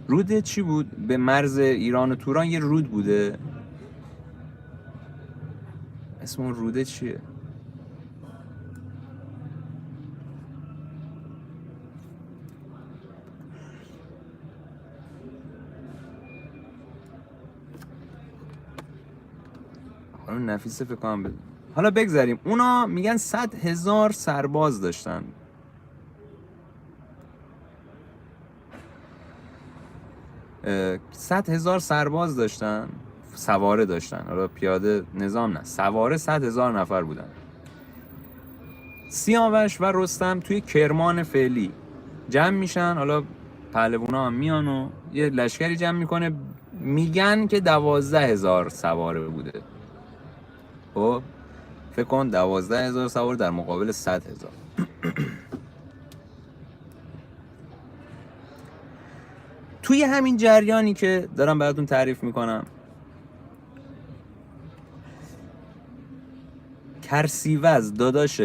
رود چی بود؟ به مرز ایران و توران یه رود بوده، اسم اون روده چیه؟ اون نفیسه فکر کنم حالا بگذاریم. اونا میگن 100,000 سرباز داشتن. اه 100,000 سرباز داشتن، سواره داشتن، حالا پیاده نظام نه، سواره 100,000 نفر بودن. سیاوش و رستم توی کرمان فعلی جمع میشن، حالا پهلوانا هم میان و یه لشکری جمع میکنه، میگن که 12,000 سواره بوده. خب فکر کن 12,000 سوار در مقابل 100,000. توی همین جریانی که دارم براتون تعریف میکنم، کرسیوز داداش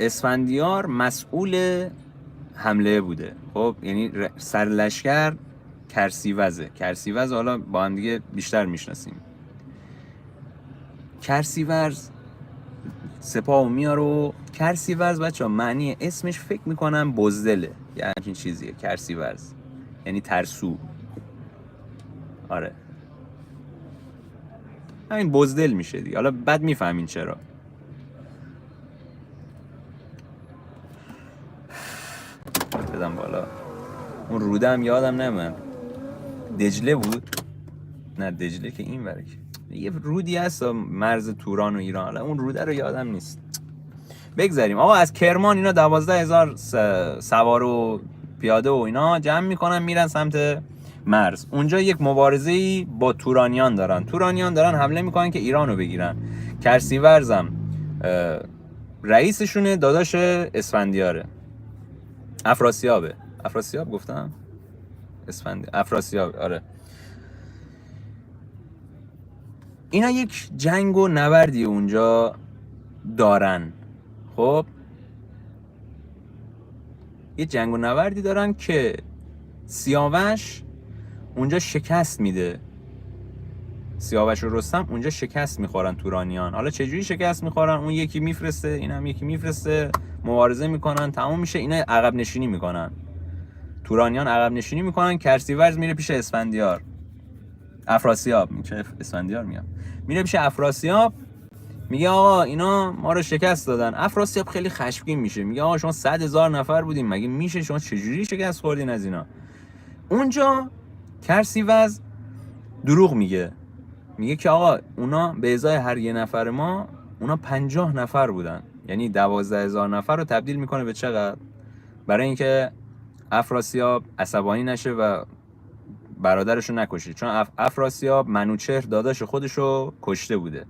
اسفندیار مسئول حمله بوده. خب یعنی سرلشکر کرسیوزه. کرسیوز حالا با هم دیگه بیشتر میشناسیم. کرسیوز سپاه میاره و کرسیوز بچه ها معنی اسمش فکر میکنم بزدله، یعنی همچین چیزیه. کرسیوز یعنی ترسو. آره همین بزدل میشه دیگه، حالا بعد میفهمین چرا. بدم بالا. اون روده هم یادم نمیاد دجله بود، نه دجله که این ورک یه رودی هست مرز توران و ایران، حالا اون روده رو یادم نیست. بگذاریم آقا. از کرمان اینا 12,000 سوار و پیاده و اینا جمع میکنن، میرن سمت مرز. اونجا یک مبارزه‌ای با تورانیان دارن حمله میکنن که ایرانو بگیرن. کرسیورزم رئیسشونه، داداش اسفندیاره، افراسیاب گفتم افراسیاب، آره. اینا یک جنگ و نبردی اونجا دارن. خب یه جنگ و نبردی دارن که سیاوش اونجا شکست میده. سیاوش و رستم اونجا شکست میخورن تورانیان. حالا چجوری شکست میخورن؟ اون یکی میفرسته، این هم یکی میفرسته، مبارزه میکنن، تمام میشه، اینا عقب نشینی میکنن. تورانیان عقب نشینی میکنن، کرسیورز میره پیش اسفندیار، افراسیاب، میشه اسفندیار میره پیش افراسیاب، میگه آقا اینا ما رو شکست دادن. افراسیاب خیلی خشمگین میشه، میگه آقا شما 100,000 نفر بودیم، مگه میشه شما چجوری شکست خوردین از اینا؟ اونجا کرسیوز دروغ میگه که آقا اونا به ازای هر یه نفر ما اونا 50 نفر بودن، یعنی 12,000 نفر رو تبدیل میکنه به چقدر؟ برای اینکه افراسیاب عصبانی نشه و برادرشو نکشه، چون افراسیاب منوچهر داداش خودشو کشته بوده،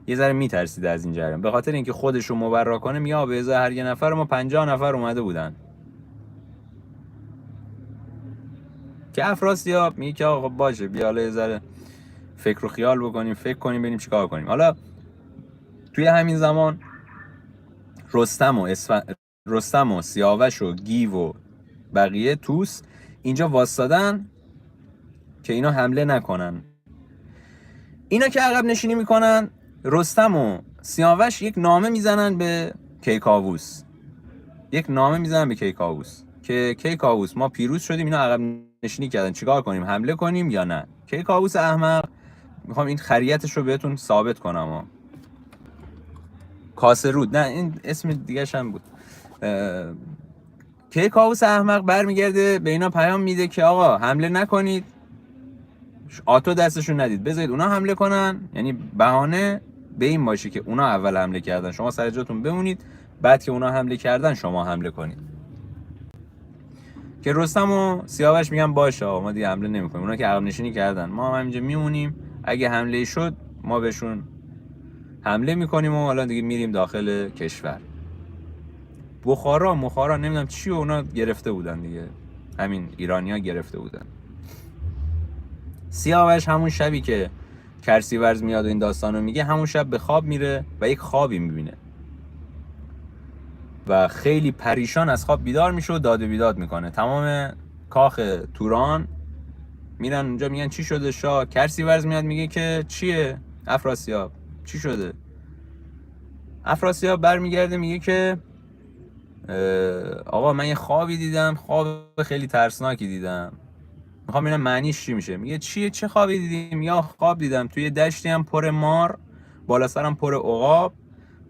یه ذره میترسیده از این جریان، به خاطر اینکه خودشو مبرا کنه میگه به ازای هر یه نفر ما 50 نفر اومده بودن. که افراسیاب میگه که آقا باشه بیا حالا یه ذره فکر و خیال بکنیم، فکر کنیم ببینیم چیکار کنیم. حالا توی همین زمان رستم و سیاوش و گیو و بقیه توس اینجا واسادن که اینا حمله نکنن. اینا که عقب نشینی میکنن، رستم و سیاوش یک نامه میزنن به کیکاووس، که کیکاووس ما پیروز شدیم، اینا عقب نشینی کردن، چیکار کنیم؟ حمله کنیم یا نه؟ کیکاووس احمق، میخوام این خریتش رو بهتون ثابت کنم. کاسرود، نه این اسم دیگه‌ش هم بود. کیکاووس احمق برمیگرده به اینا پیام میده که آقا حمله نکنید، آتو دستشون ندید، بذارید اونا حمله کنن، یعنی بهانه به این باشه که اونا اول حمله کردن، شما سر جاتون بمونید، بعد که اونا حمله کردن شما حمله کنید. که رستم و سیاوش میگن باشه آقا ما دیگه حمله نمی‌کنیم، اونا که عقب نشینی کردن، ما هم همینجا میمونیم، اگه حمله شد ما بهشون حمله میکنیم و حالا دیگه میریم داخل کشور. بخارا نمیدونم چی اونا گرفته بودن دیگه، همین ایرانیا گرفته بودن. سیاوش همون شبی که کرسیورز میاد و این داستانو میگه، همون شب به خواب میره و یک خوابی میبینه و خیلی پریشان از خواب بیدار میشه و داد و بیداد میکنه. تمام کاخ توران میرن اونجا، میگن چی شده شاه؟ کرسیورز میاد میگه که چیه افراسیاب، چی شده؟ افراسیاب برمیگرده میگه که آقا من یه خوابی دیدم، خواب خیلی ترسناکی دیدم، میخوام ببینم معنیش چی میشه. میگه چیه؟ چه خوابی دیدیم؟ یا خواب دیدم توی دشتی هم پر مار، بالا سرم پر عقاب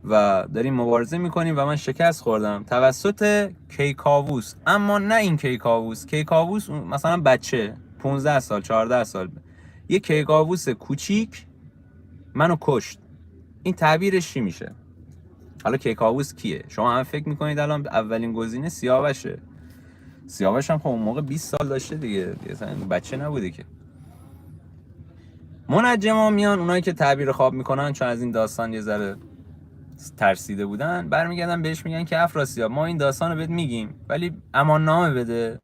و داریم مبارزه میکنیم و من شکست خوردم توسط کیکاووس. اما نه این کیکاووس مثلا بچه 15 سال 14 سال، یه کیکاووس کوچیک منو کشت. این تعبیرش چی میشه؟ حالا کیکاووس کیه؟ شما هم فکر میکنید الان اولین گزینه سیاوشه. سیاوش هم خب اون موقع 20 سال داشته دیگه اصلا بچه نبوده که. منجما میان، اونایی که تعبیر خواب میکنن چون از این داستان یه ذره ترسیده بودن، برمیگردن بهش میگن که افراسیاب ما این داستان رو بهت میگیم ولی امان نامه بده،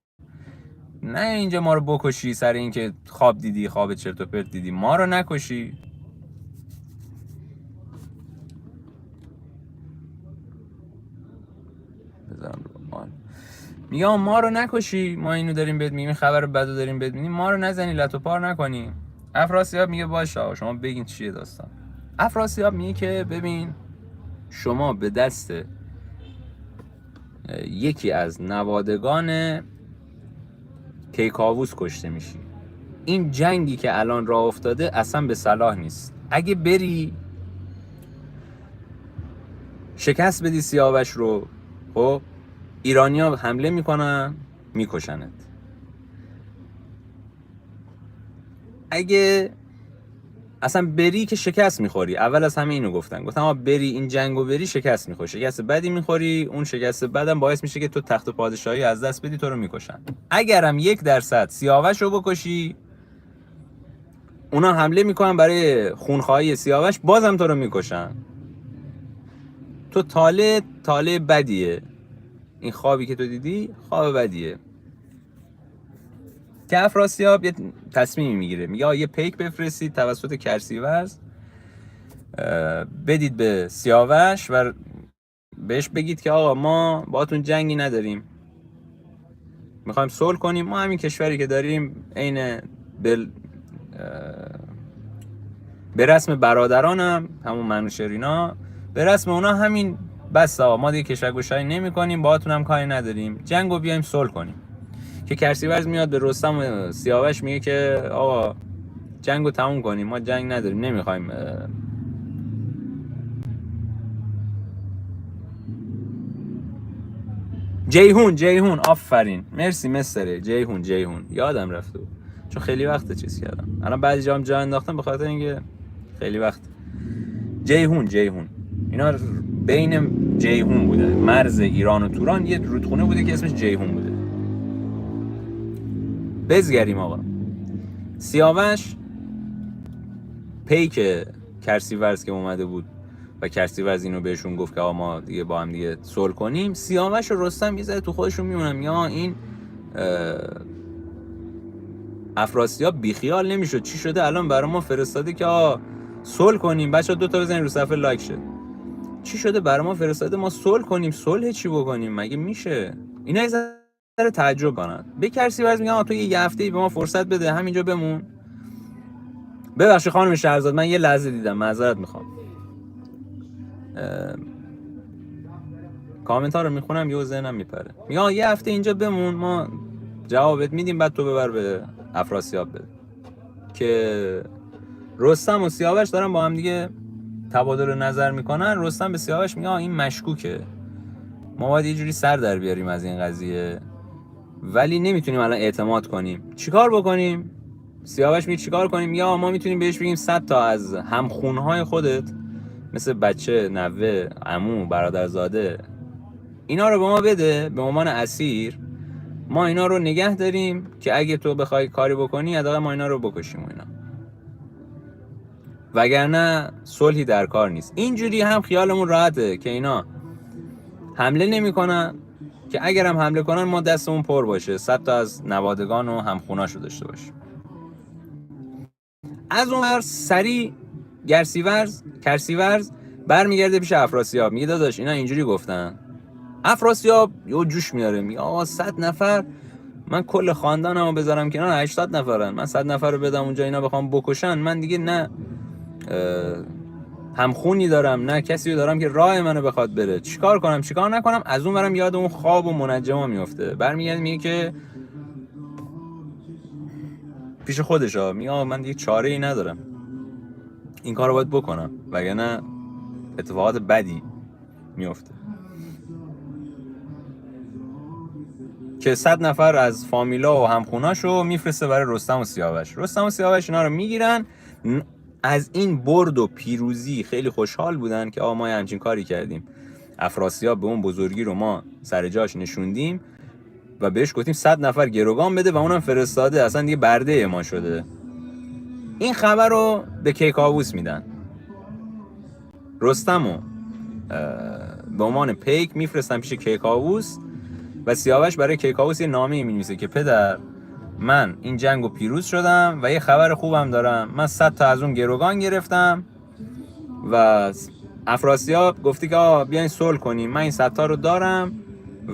نه اینجا ما رو بکشی سر این که خواب دیدی، خواب چرت و پرت دیدی، ما رو نکشی. میگم ما رو نکشی، ما اینو داریم بهت میگیم، خبر بدو داریم بهت میگیم، ما رو نزنی، لتو پار نکنی. افراسیاب میگه باشه شما بگین چیه داستان. افراسیاب میگه که ببین شما به دست یکی از نوادگان کیکاووس کشته میشی، این جنگی که الان راه افتاده اصلا به صلاح نیست، اگه بری شکست بدی سیاوش رو، خب ایرانیا حمله میکنن میکشنت، اصلا بری که شکست میخوری. اول از همه اینو گفتم بری این جنگو بری شکست میخوری، شکست بدی میخوری. اون شکست بدم باعث میشه که تو تخت پادشاهی از دست بدی، تو رو میکشن. اگرم 1% سیاوش رو بکشی، اونا حمله میکنن برای خونخواهی سیاوش، بازم تو رو میکشن. تو طالع بدیه. این خوابی که تو دیدی خواب بدیه. که افراسیاب یه تصمیمی میگیره، میگه یه پیک بفرستید توسط کرسیورز، بدید به سیاوش و بهش بگید که آقا ما باهاتون جنگی نداریم، میخوایم صلح کنیم، ما همین کشوری که داریم عین به رسم برادرانم، همون منوشرینا، به رسم اونا همین بس، آقا ما دیگه کشورگشایی نمی کنیم، باهاتون هم کاری نداریم، جنگو بیایم صلح کنیم. که کرسیورز میاد به رستم و سیاوش میگه که آقا جنگو تموم کنیم، ما جنگ نداریم، نمیخوایم. جیهون آفرین، مرسی مستر جیهون یادم رفته بود چون خیلی وقت چیز کردم. الان بعضی جام جا انداختم به خاطر اینکه خیلی وقت. جیهون اینا بین جیهون بوده، مرز ایران و توران یه رودخونه بوده که اسمش جیهون بوده. بزگریم آقا. سیاوش پیک کرسیورز که اومده بود و کرسیورز اینو بهشون گفت که آقا ما دیگه با هم دیگه صلح کنیم، سیاوش و رستم یه ذره تو خودشون میمونن، یا این افراسیاب بیخیال نمیشد چی شده الان برای ما فرستاده که آقا صلح کنیم. بچا 2 تا بزنید رو صفحه لایک شه. چی شده برای ما فرستاده ما صلح کنیم؟ صلح چی بکنیم؟ مگه میشه؟ اینا یه ذره تعجب کنن. به کرسیورز میگن تو یه هفته‌ای به ما فرصت بده، همینجا بمون. ببخشید خانم شهرزاد من یه لحظه دیدم، معذرت میخوام. کامنت ها رو میخونم یهو ذهنم میپره. میگن یه هفته اینجا بمون، ما جوابت میدیم، بعد تو ببر به افراسیاب بده. که رستم و سیاوش دارن با هم دیگه تبادل نظر میکنن. رستم به سیاوش میگه این مشکوکه، ما باید یه جوری سر در بیاریم از این قضیه، ولی نمیتونیم الان اعتماد کنیم. چیکار بکنیم؟ سیاوش میگه چیکار کنیم؟ یا ما میتونیم بهش بگیم 100 تا از همخونهای خودت، مثل بچه، نوه، عمو، برادرزاده، اینا رو به ما بده به عنوان اسیر، ما اینا رو نگه داریم که اگه تو بخوای کاری بکنی حداقل ما اینا رو بکشیم و اینا، وگرنه صلحی در کار نیست. اینجوری هم خیالمون راحته که اینا حمله نمیکنن، که اگر هم حمله کنن ما دستمون پر باشه، 100 تا از نوادگان و همخوناشو داشته باشیم. از اونور سری کرسیورز برمیگرده پیش افراسیاب، میگه داداش اینا اینجوری گفتن. افراسیاب یه جوش میاره، میگه آقا 100 نفر، من کل خاندانمو بذارم کنار 80 نفرن، من 100 نفر رو بدم اونجا اینا بخوام بکشن، من دیگه نه همخونی دارم نه کسی رو دارم که راه منو بخواد بره، چیکار کنم چیکار نکنم. از اون برم یاد اون خواب و منجما میفته، برمیگرده میگه که پیش خودش میگه من دیگه چاره ای ندارم، این کارو باید بکنم وگرنه اتفاقات بدی میفته. که 100 نفر از فامیلا و همخوناشو میفرسته برای رستم و سیاوش. رستم و سیاوش اینا رو میگیرن. از این برد و پیروزی خیلی خوشحال بودن که ما همچین کاری کردیم، افراسیاب به اون بزرگی رو ما سر جاش نشوندیم و بهش گفتیم 100 نفر گروگان بده و اونم فرستاده، اصلا دیگه برده ما شده. این خبر رو به کیکاووس میدن. رستمو به عنوان پیک میفرستن پیش کیکاووس و سیاوش برای کیکاووس یه نامه می‌نویسه که پدر من این جنگو پیروز شدم و یه خبر خوبم دارم، من 100 تا از اون گروگان گرفتم و افراسیاب گفتی که بیاین صلح کنیم، من این 100 تا رو دارم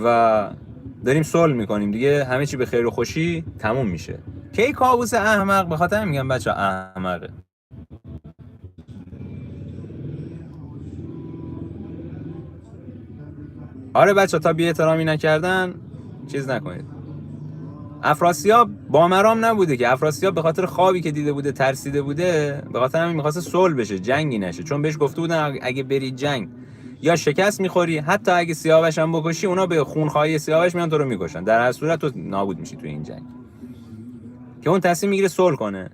و داریم صلح میکنیم دیگه، همه چی به خیر و خوشی تموم میشه. کیکاووس احمق، به خاطر میگم بچا احمقه، آره بچا تا بی احترامی نکردن چیز نکنید. افراسیاب با مرام نبوده که، افراسیاب به خاطر خوابی که دیده بوده ترسیده بوده، به خاطر همین می‌خواسته صلح بشه، جنگی نشه، چون بهش گفته بودن اگه بری جنگ یا شکست می‌خوری، حتی اگه سیاوش هم بکشی اونا به خونخواهی سیاوش میان تو رو میکشن، در هر صورت تو نابود میشی تو این جنگ. که اون تصمیم میگیره صلح کنه.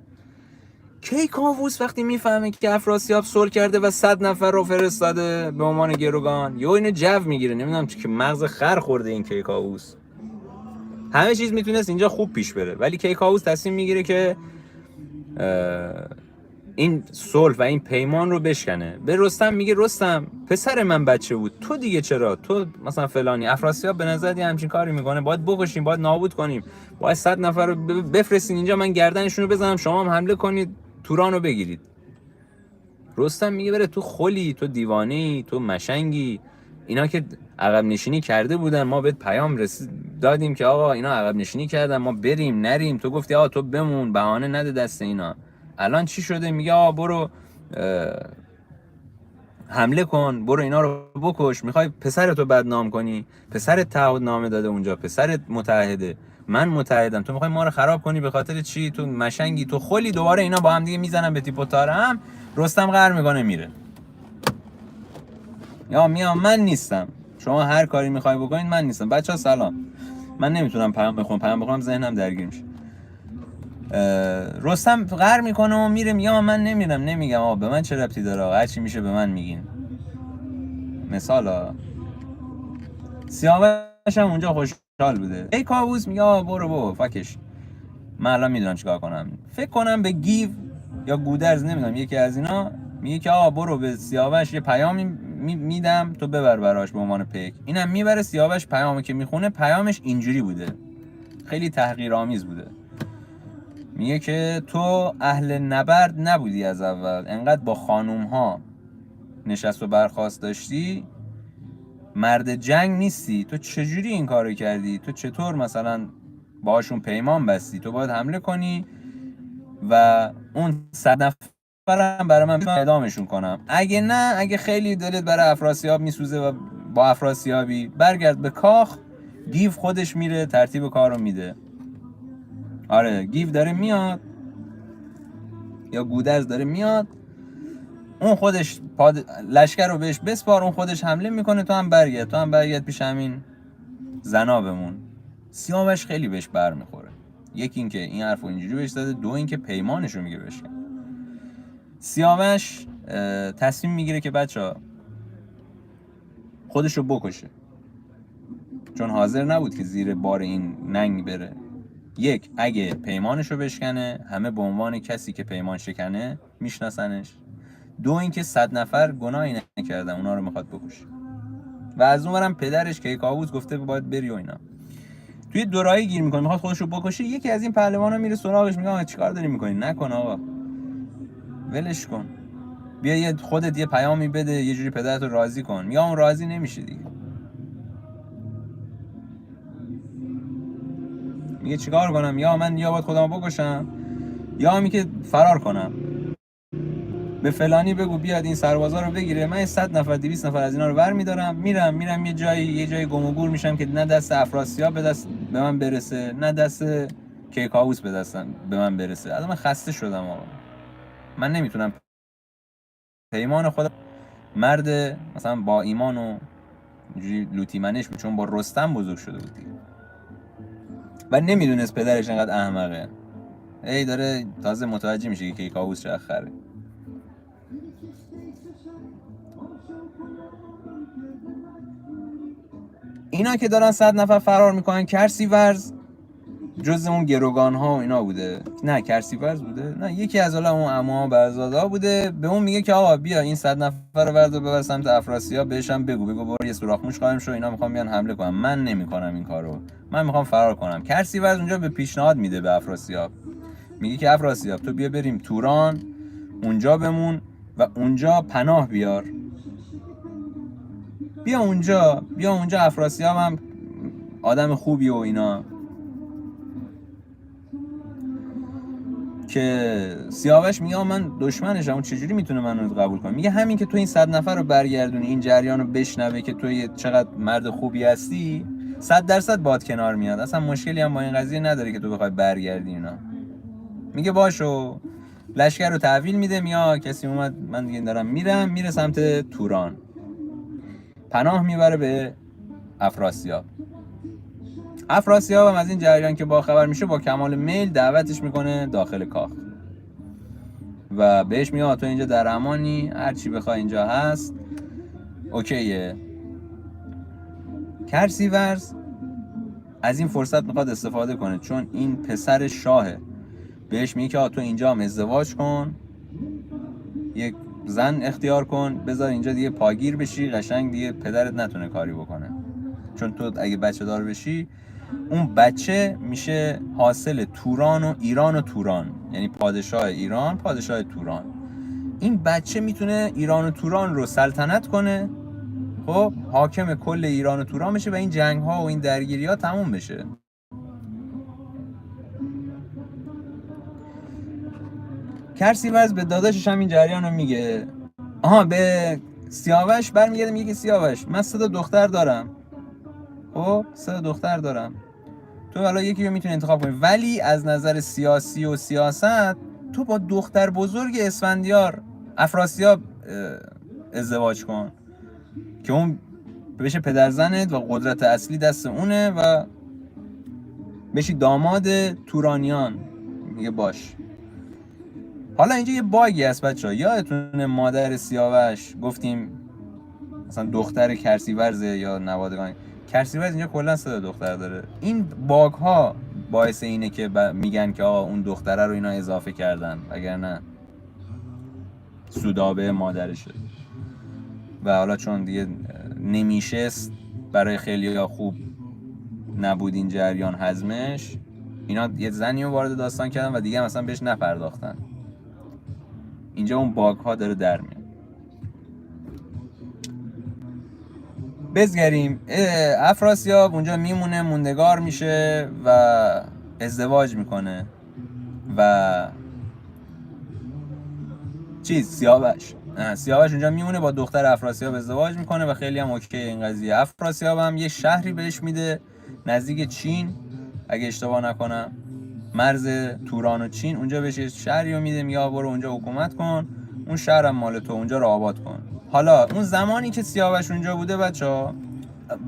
کیکاووس وقتی میفهمه که افراسیاب صلح کرده و 100 نفر رو فرستاده به عنوان گروگان، یا اینو جو میگیره. نمیدونم که مغز خر خورده این کیکاووس. همه چیز میتونست اینجا خوب پیش بره، ولی کیکاووس تصمیم میگیره که این صلح و این پیمان رو بشکنه. به رستم میگه رستم پسر من بچه بود، تو دیگه چرا؟ تو مثلا فلانی. افراسیاب به نظر همچین کاری میکنه؟ باید بکشیم، باید نابود کنیم، باید 100 نفر رو بفرستین اینجا، من گردنشون رو بزنم، شما هم حمله کنید توران رو بگیرید. رستم میگه بره تو خلی، تو دیوانه‌ای، تو مشنگی. اینا که عقب نشینی کرده بودن، ما بهت پیام دادیم که آقا اینا عقب نشینی کردن، ما بریم نریم، تو گفتی آقا تو بمون، بهانه نده دست اینا. الان چی شده؟ میگه آقا برو حمله کن، برو اینا رو بکش. میخوای پسرتو بدنام کنی؟ پسرت تعهد نامه داده اونجا، پسرت متعهده، من متعهدم، تو میخوای ما رو خراب کنی به خاطر چی؟ تو مشنگی، تو خلی. دوباره اینا با هم دیگه میزنن به تیپ و تار هم. رستم قهر میکنه میره. یا میام من نیستم، شما هر کاری میخوای بکنید، من نیستم. بچه‌ها سلام، من نمیتونم پیام بخونم ذهنم درگیر میشه. رستم قهر میکنه و میره. میگم من نمیرم، نمیگم آقا به من چه ربطی داره، هر چی میشه به من میگین. مثلا سیاوش هم اونجا خوشحال بوده. ای کاووس میگه برو فکش، من الان میدونم چیکار کنم. فکر کنم به گیو یا گودرز، نمیدونم یکی از اینا، میگه که برو به سیاوش یه پیامی میدم، تو ببر براش به عنوان پیک. اینم میبره. سیاوش پیامی که میخونه پیامش اینجوری بوده، خیلی تحقیرآمیز بوده. میگه که تو اهل نبرد نبودی از اول، انقدر با خانوم ها نشست و برخاست داشتی، مرد جنگ نیستی. تو چجوری این کارو کردی؟ تو چطور مثلا باشون پیمان بستی؟ تو باید حمله کنی و اون 100 نفرم برای من اعدامشون کنم. اگه نه، اگه خیلی دلت برای افراسیاب میسوزه و با افراسیابی، برگرد به کاخ. گیو خودش میره ترتیب کارو میده. آره گیو داره میاد یا گودرز داره میاد، اون خودش لشکر رو بهش بسپار، اون خودش حمله میکنه، تو هم برگرد پیش همین زنا بمون. سیاوش خیلی بهش بر میخوره. یکی این که این حرفو اینجوری بهش داده، دو این که پیمانشو میگه بشکن. سیاوش تصمیم میگیره که بچه‌ها خودشو بکشه، چون حاضر نبود که زیر بار این ننگ بره. یک، اگه پیمانشو بشکنه همه به عنوان کسی که پیمان شکنه میشناسنش. دو، اینکه 100 نفر گناهی نکردن، اونا رو میخواد بکشه. و از اونورم پدرش کیکاووس گفته باید بری و اینا. توی دورایی گیر میکنه، میخواد خودشو بکشه. یکی از این پهلوانا میره سراغش، میگه چیکار داری میکنی؟ نکن آقا، ولش کن، بیا خودت یه پیامی بده، یه جوری پدرتو راضی کن. میگه اون راضی نمیشه دیگه. میگه چیکار کنم؟ یا من یا باید خودمو بکشم یا همین که فرار کنم. به فلانی بگو بیاد این سربازا رو بگیره، من 100 نفر 200 نفر از اینا رو برمیدارم، میرم یه جای گم و گور میشم که نه دست افراسیاب به من برسه، نه دست کیکاووس به من برسه. از من خسته شدم آقا. من نمیتونم پیمان خودم، مرد مثلا با ایمان و اینجوری لوتی منش بود، چون با رستم بزرگ شده بود دیگه و نمیدونست پدرش انقدر احمقه. داره تازه متوجه میشه که کیکاووس چه خره. اینا که دارن 100 نفر فرار میکنن، کرسیورز جز اون گروگان ها و اینا بوده. نه کرسیورز بوده، نه یکی از اون عموها برزاده ها بوده. به اون میگه که آقا بیا این 100 نفر رو ببر سمت افراسیاب، بهش هم بگو برو یه سوراخ موش قایم شو، اینا میخوام بیان حمله کنن، من نمیکنم این کارو، من میخوام فرار کنم. کرسیورز اونجا به پیشنهاد میده به افراسیاب، میگه که افراسیاب تو بیا بریم توران، اونجا بمون و اونجا پناه بیار. بیا اونجا افراسیاب هم آدم خوبی و اینا. که سیاوش میگه من دشمنشم، چجوری میتونه منو قبول کنه؟ میگه همین که تو این 100 نفر رو برگردونی، این جریان رو بشنوه که تو چقدر مرد خوبی هستی، 100% باد کنار میاد، اصلا مشکلی هم با این قضیه نداره که تو بخوای برگردی اینا. میگه باشو. لشکر رو تحویل میده، میاد کسی اومد، من دیگه دارم میره سمت توران، پناه میبره به افراسیاب. افراسیاب هم از این جریان که با خبر میشه، با کمال میل دعوتش میکنه داخل کاخ. و بهش میگه تو اینجا در امانی، هر چی بخوای اینجا هست، اوکیه. کرسیورز از این فرصت میخواد استفاده کنه، چون این پسر شاهه. بهش میگه که تو اینجا هم ازدواج کن، یک زن اختیار کن، بذار اینجا دیگه پاگیر بشی، قشنگ دیگه پدرت نتونه کاری بکنه. چون تو اگه بچه دار بشی، اون بچه میشه حاصل توران و ایران و توران، یعنی پادشاه ایران، پادشاه توران. این بچه میتونه ایران و توران رو سلطنت کنه، خب حاکم کل ایران و توران بشه و این جنگ ها و این درگیری ها تموم بشه. کرسیورز به داداشش هم این جریان رو میگه. به سیاوش برمیگرده میگه که سیاوش، من 3 دختر دارم، خب 3 دختر دارم، تو حالا یکی رو میتونی انتخاب کنی، ولی از نظر سیاسی و سیاست تو با دختر بزرگ اسفندیار افراسیاب ازدواج کن که اون بشه پدرزنت و قدرت اصلی دست اونه و بشی داماد تورانیان. میگه باش. حالا اینجا یه باگی هست بچه‌ها، یادتونه مادر سیاوش گفتیم مثلا دختر کرسیورزه یا نوادگان کرسیورز، اینجا کلا 3 دختر داره. این باگ ها باعث اینه که میگن که اون دختره رو اینا اضافه کردن، وگرنه سودابه مادرشه. و حالا چون دیگه نمیشه برای خیلی خوب نبود این جریان هضمش، اینا یه زنی رو وارد داستان کردن و دیگه مثلا بهش نپرداختن. اینجا اون باگ ها داره در میاد. بزگریم. افراسیاب اونجا میمونه، موندگار میشه و ازدواج میکنه و سیاوش اونجا میمونه با دختر افراسیاب ازدواج میکنه و خیلی هم اوکی این قضیه. افراسیاب هم یه شهری بهش میده نزدیک چین، اگه اشتباه نکنم مرز توران و چین، اونجا بهش یه شهری رو میده، میگه برو اونجا حکومت کن، اون شهرم مال تو، اونجا رو آباد کن. حالا اون زمانی که سیاوش اونجا بوده بچه‌ها،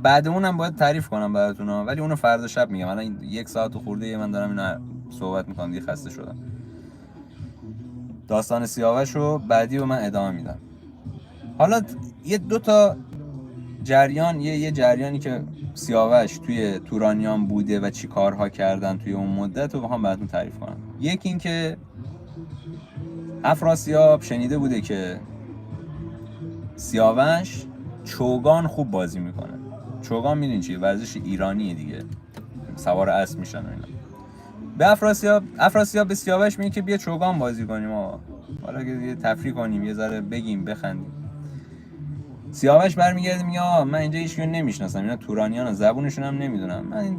بعد اونم باید تعریف کنم براتون، ولی اونو فردا شب میگم. الان 1 ساعت خورده من دارم اینا صحبت میکنم، دیگه خسته شدم. داستان سیاوش رو بعدی رو من ادامه میدم. حالا یه 2 تا جریان، یه جریانی که سیاوش توی تورانیان بوده و چی کارها کردن توی اون مدت رو بخوام براتون تعریف کنم. یکی این که افراسیاب شنیده بوده که سیاوش چوگان خوب بازی میکنه. چوگان میدونی چیه؟ ورزش ایرانیه دیگه، سوار اسب میشن و اینا. به افراسیاب به سیاوش میگه که بیا چوگان بازی کنیم حالا که یه تفریح کنیم، یه ذره بگیم بخندیم. سیاوش برمیگرده میگه من اینجا هیچ کیو نمیشناسم، اینا تورانیان، زبونشون هم نمیدونم، من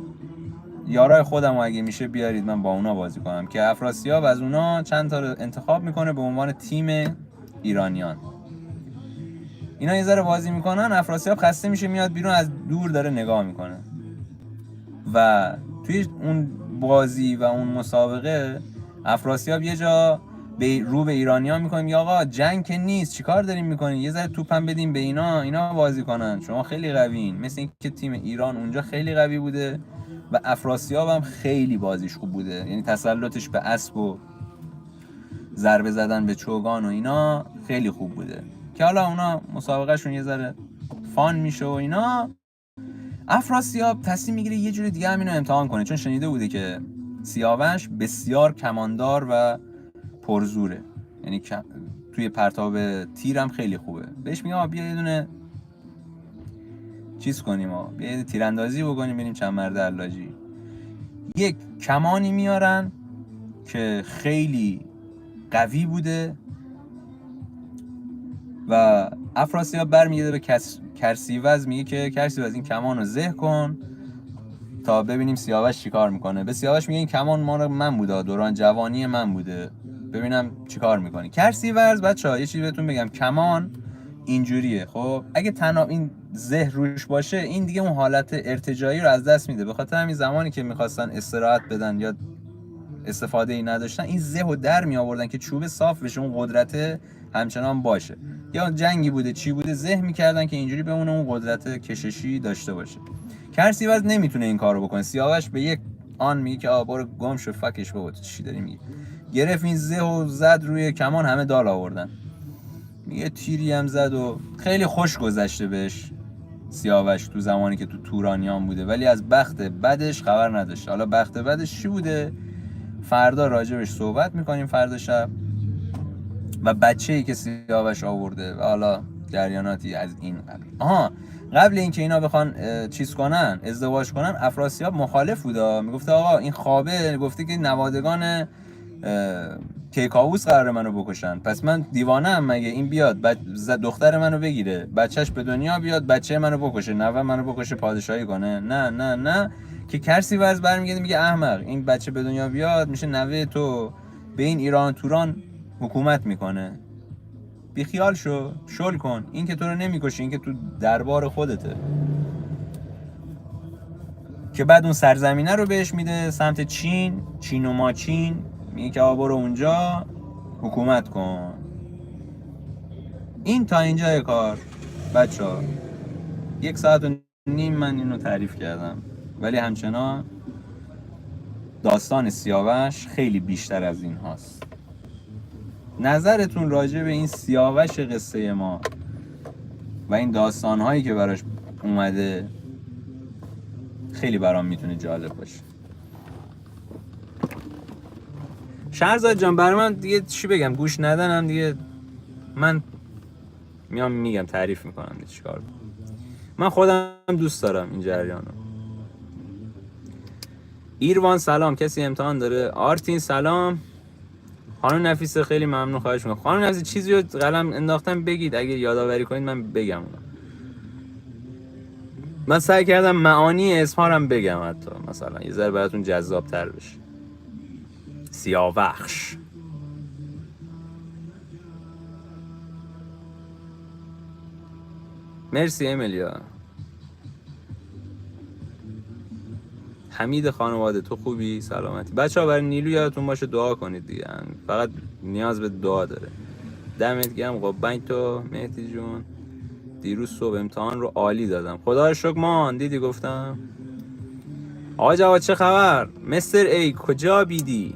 یارای خودم اگه میشه بیارید من با اونا بازی کنم. که افراسیاب از اونا چند تا رو انتخاب میکنه به عنوان تیم ایرانیان. اینا یه ذره بازی میکنن، افراسیاب خسته میشه میاد بیرون، از دور داره نگاه میکنه و توی اون بازی و اون مسابقه افراسیاب یه جا رو به ایرانیان میکنه، میگه آقا جنگ که نیست، چیکار دارین میکنین؟ یه ذره توپم بدین به اینا بازی کنن، شما خیلی قویین. مثل این که تیم ایران اونجا خیلی قوی بوده و افراسیاب هم خیلی بازیش خوب بوده، یعنی تسلطش به اسب و ضربه زدن به چوگان و اینا خیلی خوب بوده، که حالا اونا مسابقهشون یه ذره فان میشه و اینا. افراسیاب تصمیم میگیره یه جور دیگه هم اینو امتحان کنه، چون شنیده بوده که سیاوش بسیار کماندار و پرزوره، یعنی توی پرتاب تیر هم خیلی خوبه. بهش میگه بیا یه دونه چیز کنیم، بیا یه تیراندازی بکنیم ببینیم چند مرد علاجی. یک کمانی میارن که خیلی قوی بوده و افراسیاب برمیگرده به کرسیوز میگه که کرسیوز این کمان رو زه کن تا ببینیم سیاوش چیکار میکنه. به سیاوش میگه این کمان من بوده، دوران جوانی من بوده، ببینم چیکار میکنی. کرسیوز بچه‌ها یه چیزی بهتون بگم، کمان اینجوریه، خب اگه تنها این زه روش باشه این دیگه اون حالت ارتجاعی رو از دست میده. به خاطر همین زمانی که میخواستن استراحت بدن یا استفاده ای نداشتن، این زه رو در می آوردن که چوب صاف بشه، اون قدرت همچنان باشه. یا جنگی بوده چی بوده، زه میکردن که اینجوری بمونه اون قدرت کششی داشته باشه. کرسیوز نمیتونه این کارو بکنه. سیاوش به یک آن میگه که برو گم شو، فکش بابا، چی داری میگی؟ گرفت این زه و زد روی کمان، همه دال آوردن. یه تیری هم زد و خیلی خوش گذشته بهش سیاوش تو زمانی که تو تورانیان بوده، ولی از بخت بدش خبر نداشت. حالا بخت بدش چی بوده فردا راجبش صحبت میکنیم، فردا شب. و بچه‌ای که سیاوش آورده و حالا جریاناتی از این قبیل. قبل اینکه اینا بخوان چیز کنن، ازدواج کنن، افراسیاب مخالف بوده. میگفته آقا این خوابه گفته که نوادگان کیکاووس قراره منو بکشن، پس من دیوانه ام مگه این بیاد دختر منو بگیره، بچهش به دنیا بیاد، بچه منو بکشه، نوه منو بکشه، پادشاهی کنه؟ نه نه نه. که کرسی ورز برمیگرده میگه احمق، این بچه به دنیا بیاد میشه نوه تو، به این ایران توران حکومت میکنه. بیخیال شو، شل کن. این که تو رو نمیکشه، این که تو دربار خودته. که بعد اون سرزمینه رو بهش میده سمت چین و ماچین، میگه که برو اونجا حکومت کن. این تا اینجای کار بچه ها. 1.5 ساعت من اینو تعریف کردم، ولی همچنان داستان سیاوش خیلی بیشتر از این هاست. نظرتون راجع به این سیاوش قصه ما و این داستان هایی که براش اومده خیلی برام میتونه جالب باشه. شهرزاد جان برای من دیگه چی بگم، گوش ندنم دیگه. من میام میگم تعریف میکنم دیگه، چیکار. من خودم دوست دارم این جریانو. ایروان سلام، کسی امتحان داره؟ آرتین سلام. خانم نفیسه خیلی ممنون، خواهش میکنم. خانم نفیسه چیزی رو قلم انداختم بگید، اگه یادآوری کنید من بگم اونو. من سعی کردم معانی اسم‌ها رو بگم، حتی مثلا یه ذره براتون جذاب‌تر بشه. سیاوخش، مرسی امیلیا. حمید خانواده تو خوبی؟ سلامتی بچه‌ها. برای نیلو یادتون باشه دعا کنید دیگه، فقط نیاز به دعا داره. دمت گرم قبنگ تو مهدی جون. دیروز صبح امتحان رو عالی دادم خدا رو شکر. مان دیدی گفتم. آقا جواد چه خبر؟ مستر ای کجا بیدی؟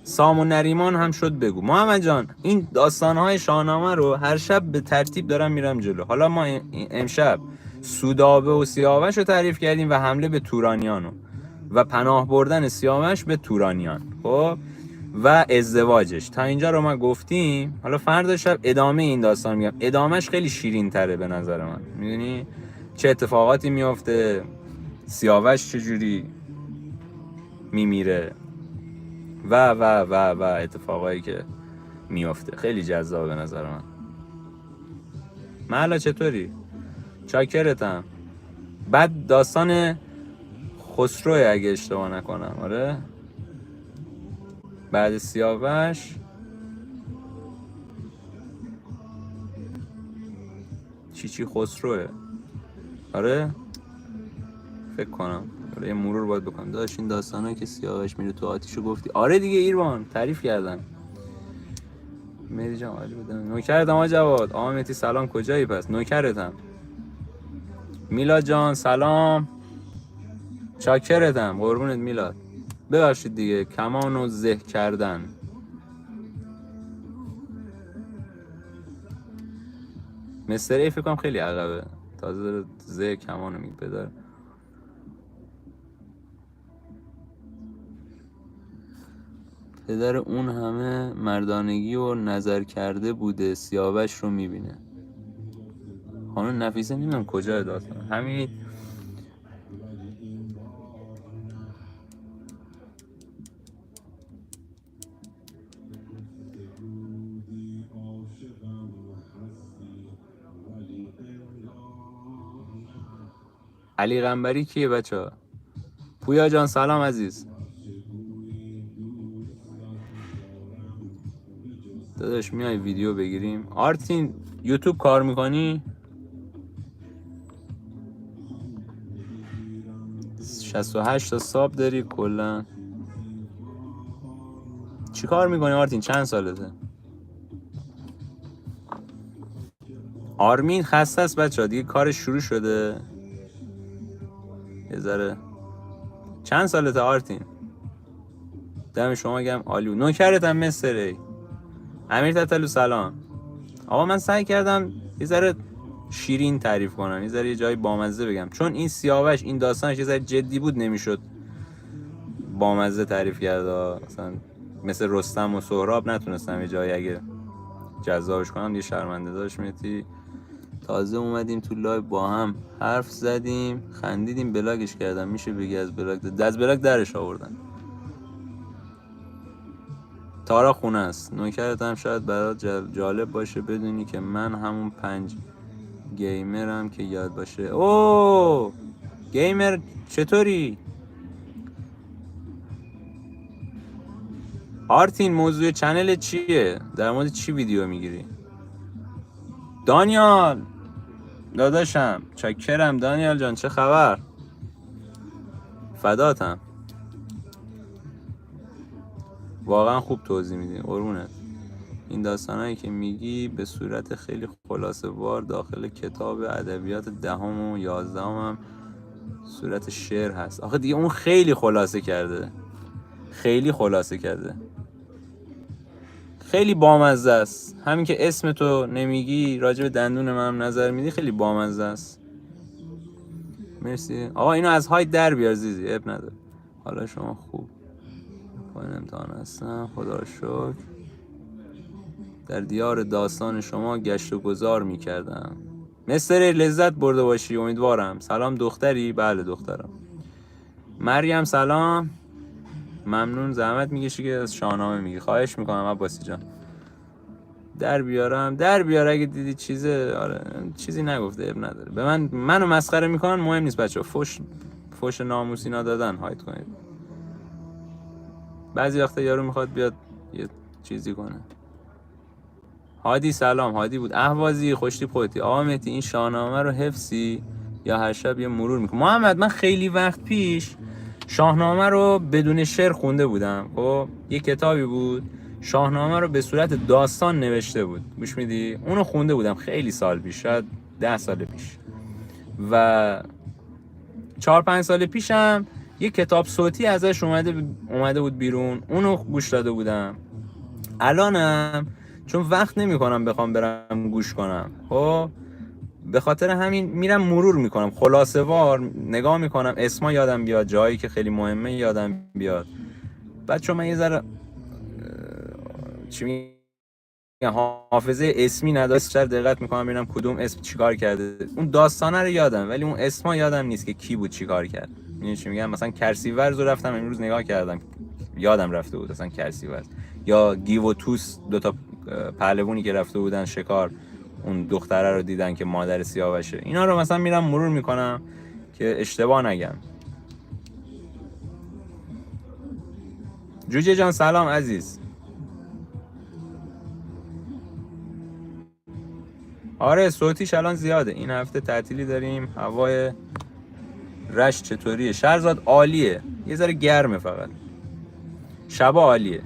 سام و نریمان هم شد بگو. محمد جان این داستان‌های شاهنامه رو هر شب به ترتیب دارم میرم جلو. حالا ما امشب سودابه و سیاوش رو تعریف کردیم و حمله به تورانیانو و پناه بردن سیاوش به تورانیان، خب، و ازدواجش. تا اینجا رو ما گفتیم. حالا فردا شب ادامه این داستان میگم. ادامهش خیلی شیرین تره به نظر من. میدونی چه اتفاقاتی میفته، سیاوش چجوری میمیره و اتفاقایی که میفته. خیلی جذاب به نظر من. محلا چطوری؟ چاکرتم. بعد داستان خسروه اگه اشتباه نکنم. آره بعد سیاوش چی خسروه. آره فکر کنم. آره یه مرور باید بکنم. داشت این داستانایی که سیاوش میره تو آتیشو گفتی. آره دیگه ایروان تعریف کردم. مهدی جان عالی بود. نوکرتم آقا جواد. آقا مهدی سلام، کجایی پس؟ نوکرتم. میلاد جان سلام، چاکرتم قربونت میلاد. ببخشید دیگه کمانو زه کردن. مستر ای فکر کنم خیلی عقبه، تازه داره زه کمانو میپدره. پدر اون همه مردانگی و نظر کرده بوده سیاوش رو میبینه. خانم نفیسه نمیدونم کجا داستان همین. علی قنبری کیه بچه ها؟ پویا جان سلام عزیز. داداش میای ویدیو بگیریم؟ آرتین یوتیوب کار میکنی؟ 68 تا ساب داری کلا. چی کار میکنی آرتین؟ چند سالته؟ آرمین خسته است بچه ها دیگه، کارش شروع شده. یه ذره. چند سالته آرتین؟ دم شما گم آلیو. نوکرتم مستری. امیر تتلو سلام. آقا من سعی کردم یه ذره شیرین تعریف کنم، یه ذره یه جای بامزه بگم، چون این سیاوش این داستانش یه ذره جدی بود، نمیشد بامزه تعریف کرد. مثلا مثل رستم و سهراب نتونستم یه جایی اگه جذابش کنم. یه شرمنده داشت میتی. تازه اومدیم تو لایو با هم حرف زدیم خندیدیم بلاگش کردم. میشه بگی از بلاگ درش آوردن. تارا خونه است. نوکرت هم شاید برات جالب باشه بدونی که من همون 5 گیمرم که یاد باشه. اوه گیمر چطوری؟ آرتین موضوع چنل چیه؟ در مورد چی ویدیو میگیری؟ دانیال داداشم چکرم. دانیال جان چه خبر؟ فداتم. واقعا خوب توضیح میدی قربونت. این داستانایی که میگی به صورت خیلی خلاصه وار داخل کتاب ادبیات 10 و 11 هم صورت شعر هست. آخه دیگه اون خیلی خلاصه کرده. خیلی بامزه است. همین که اسم تو نمیگی راجع به دندون منم نظر میدی خیلی بامزه است. مرسی آقا. اینو از های در بیار زیزی، اب نداره. حالا شما خوب پایین امتحان هستم خدا رو شکر. در دیار داستان شما گشت و گذار میکردم. مستر لذت برده باشی امیدوارم. سلام دختری؟ بله دخترم. مریم سلام. ممنون زحمت میکشی که از شاهنامه میگی. خواهش میکنم عباسی جان. در بیار اگه دیدی چیزه. آره چیزی نگفته اب نداره. به منو مسخره میکنن مهم نیست بچه. فوش ناموسی دادن هایت کنید. بعضی وقتا یارو میخواد بیاد یه چیزی کنه. هادی سلام. هادی بود اهوازی خوشتی خودتی. آقا مهدی این شاهنامه رو حفظی یا هر شب یه مرور میکنم؟ محمد من خیلی وقت پیش شاهنامه رو بدون شعر خونده بودم. خب یه کتابی بود شاهنامه رو به صورت داستان نوشته بود. گوش میدی؟ اونو خونده بودم خیلی سال پیش، شاید 10 سال پیش. و 4-5 سال پیشم یه کتاب صوتی ازش اومده بود بیرون، اونو گوش داده بودم. الانم چون وقت نمی کنم بخوام برم گوش کنم، خب به خاطر همین میرم مرور میکنم خلاصه وار نگاه میکنم، اسما یادم بیاد، جایی که خیلی مهمه یادم بیاد. بعد چون من یه ذره چی میگم حافظه اسمی ندارم، بیشتر دقت میکنم ببینم کدوم اسم چیکار کرده. اون داستانه رو یادم ولی اون اسما یادم نیست که کی بود چیکار کرد. میدونی چی میگم؟ مثلا کرسیورز رو رفتم امروز نگاه کردم یادم رفته بود اصلا کرسیورز. یا گیو و توس دوتا پهلوونی که رفته بودن شکار، اون دختره رو دیدن که مادر سیاوشه. اینا رو مثلا میرم مرور میکنم که اشتباه نگم. جوجه جان سلام عزیز. آره صوتیش الان زیاده. این هفته تعطیلی داریم. هوای رشت چطوریه؟ شهرزاد عالیه، یه ذره گرمه فقط. شبا عالیه.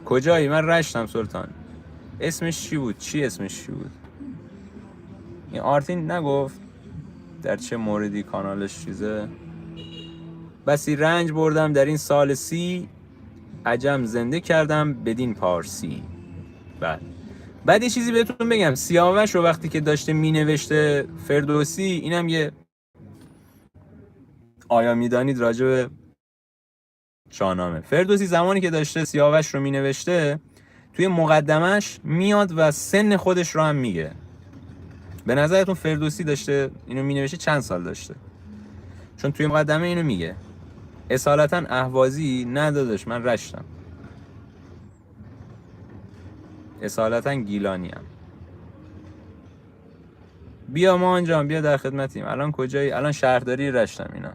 کجایی؟ من رشتم سلطان. اسمش چی بود؟ اسمش چی بود؟ این آرتین نگفت در چه موردی کانالش چیزه. بسی رنج بردم در این سال 30، عجم زنده کردم بدین پارسی. بله. بعد یه چیزی بهتون بگم، سیاوش رو وقتی که داشته مینوشته فردوسی، اینم یه آیا میدانید راجع به شاهنامه، فردوسی زمانی که داشته سیاوش رو مینوشته توی مقدمش میاد و سن خودش رو هم میگه. به نظرتون فردوسی داشته اینو مینوشته چند سال داشته؟ چون توی مقدمه اینو میگه. اصالتا اهوازی ندادش، من رشتم. اصالتا گیلانیم. بیا مان جان بیا در خدمتیم. الان کجایی؟ الان شهرداری رشتم.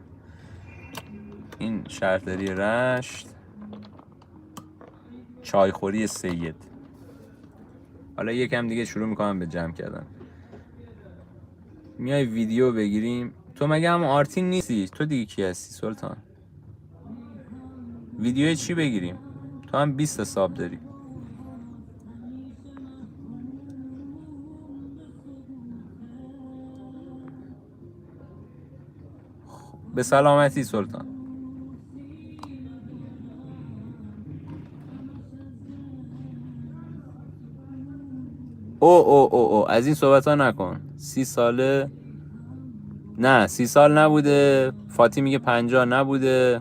این شهرداری رشت، چایخوری سید. حالا یکم دیگه شروع میکنم به جمع کردن. میای ویدیو بگیریم. تو مگه هم آرتین نیستی؟ تو دیگه کی هستی سلطان؟ ویدیو چی بگیریم؟ تو هم 20 حساب داری. به سلامتی سلطان. او از این صحبت ها نکن. 30 ساله، نه 30 سال نبوده. فاتی میگه 50 نبوده.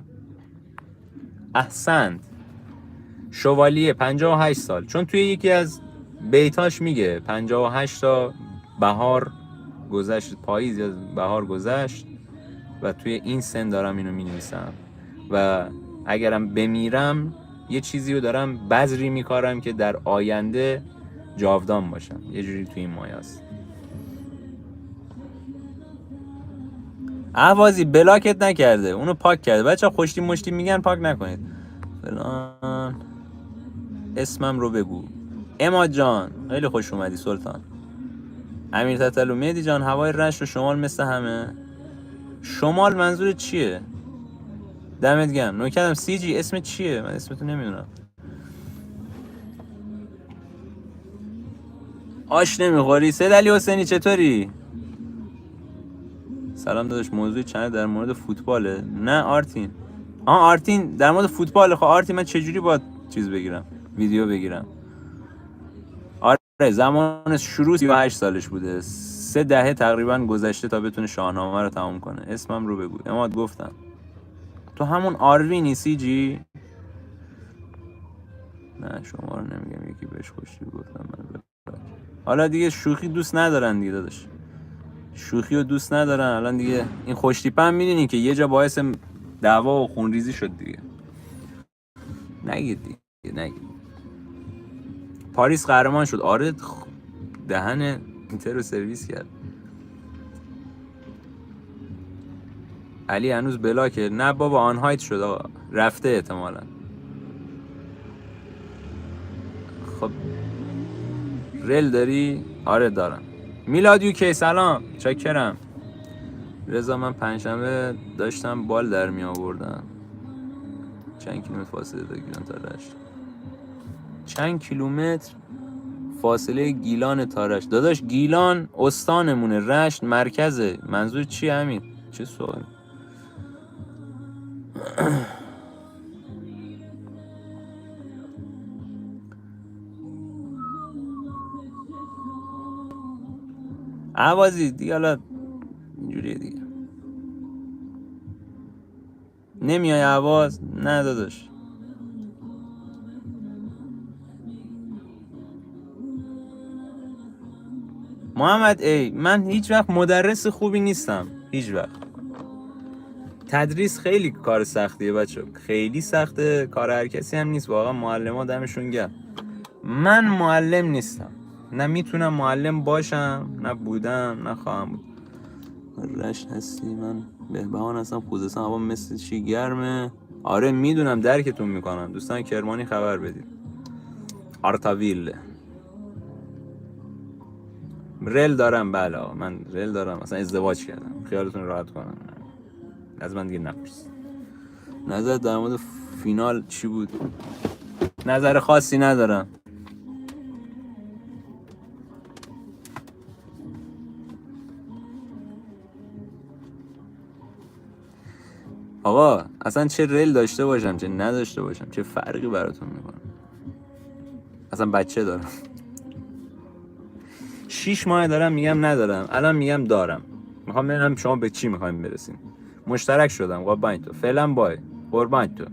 احسنت. شوالیه 58 سال، چون توی یکی از بیتاش میگه 58 تا بهار گذشت، پاییز یا بهار گذشت و توی این سن دارم اینو مینویسم و اگرم بمیرم یه چیزی رو دارم بذری میکارم که در آینده جاودان باشم. یه جوری توی این مایه است. احوازی بلاکت نکرده، اونو پاک کرده. بچه خوشتی مشتی میگن پاک نکنید فلان. اسمم رو بگو. اماد جان خیلی خوش اومدی سلطان. امیر تتلو مهدی جان هوای رشت و شمال مثل همه. شمال منظور چیه؟ دمت گرم. نوکرم سی جی اسم چیه؟ من اسمتو نمیدونم. آش نمیخوری؟ سید علی حسینی چطوری؟ سلام داداش. موضوع چنل در مورد فوتباله؟ نه آرتین. آرتین در مورد فوتباله. خب آرتین من چجوری باید چیز بگیرم؟ ویدیو بگیرم؟ آره زمان شروع 38 سالش بوده. 3 دهه تقریبا گذشته تا بتونه شاهنامه رو تموم کنه. اسمم رو بگو. اماد گفتم. تو همون آروینی سی جی؟ نه شما رو نمیگم، یکی بهش خوشی گفتم من. حالا دیگه شوخی دوست ندارن دیگه داداش. شوخی رو دوست ندارن. الان دیگه این خوشتیپه هم میدونین که یه جا باعث دعوا و خونریزی شد دیگه. نگید دیگه نگید. پاریس قهرمان شد. آره دهن اینتر رو سرویس کرد. علی هنوز بلاکه؟ نه بابا آنهایت شد آقا. رفته احتمالاً. خب رل داری؟ آره دارم. میلاد یوکی سلام چاکرم. رضا من پنجشنبه داشتم بال در می آوردم. چند کیلومتر فاصله داره گیلان تا رشت؟ چند کیلومتر فاصله گیلان تا رشت؟ داداش گیلان استانمونه، رشت مرکزه. منظور چی همین؟ چه سوال؟ عوازی دیگه حالا اینجوریه دیگه. نمیای عواز؟ نه داداش. محمد ای من هیچ وقت مدرس خوبی نیستم، هیچ وقت. تدریس خیلی کار سختیه بچه، خیلی سخته. کار هر کسی هم نیست واقعا. معلم‌ها دمشون گرم. من معلم نیستم، نه میتونم معلم باشم، نه بودم، نه خواهم بود. رشت هستی؟ من بهبهان هستم. خوزستان هوا مثل چی گرمه؟ آره میدونم درکتون میکنم. دوستان کرمانی خبر بدید. آرتاویل رل دارم. بله من رل دارم، اصلا ازدواج کردم. خیالتون راحت کنم، از من دیگه نپرس. نظر در مورد فینال چی بود؟ نظر خاصی ندارم. آقا اصلا چه رل داشته باشم چه نداشته باشم چه فرقی براتون میکنه؟ اصلا بچه دارم. 6 ماه دارم میگم ندارم، الان میگم دارم. میخوام ببینم شما به چی میخوایم برسیم. مشترک شدم قربان تو. فعلا بای قربان تو.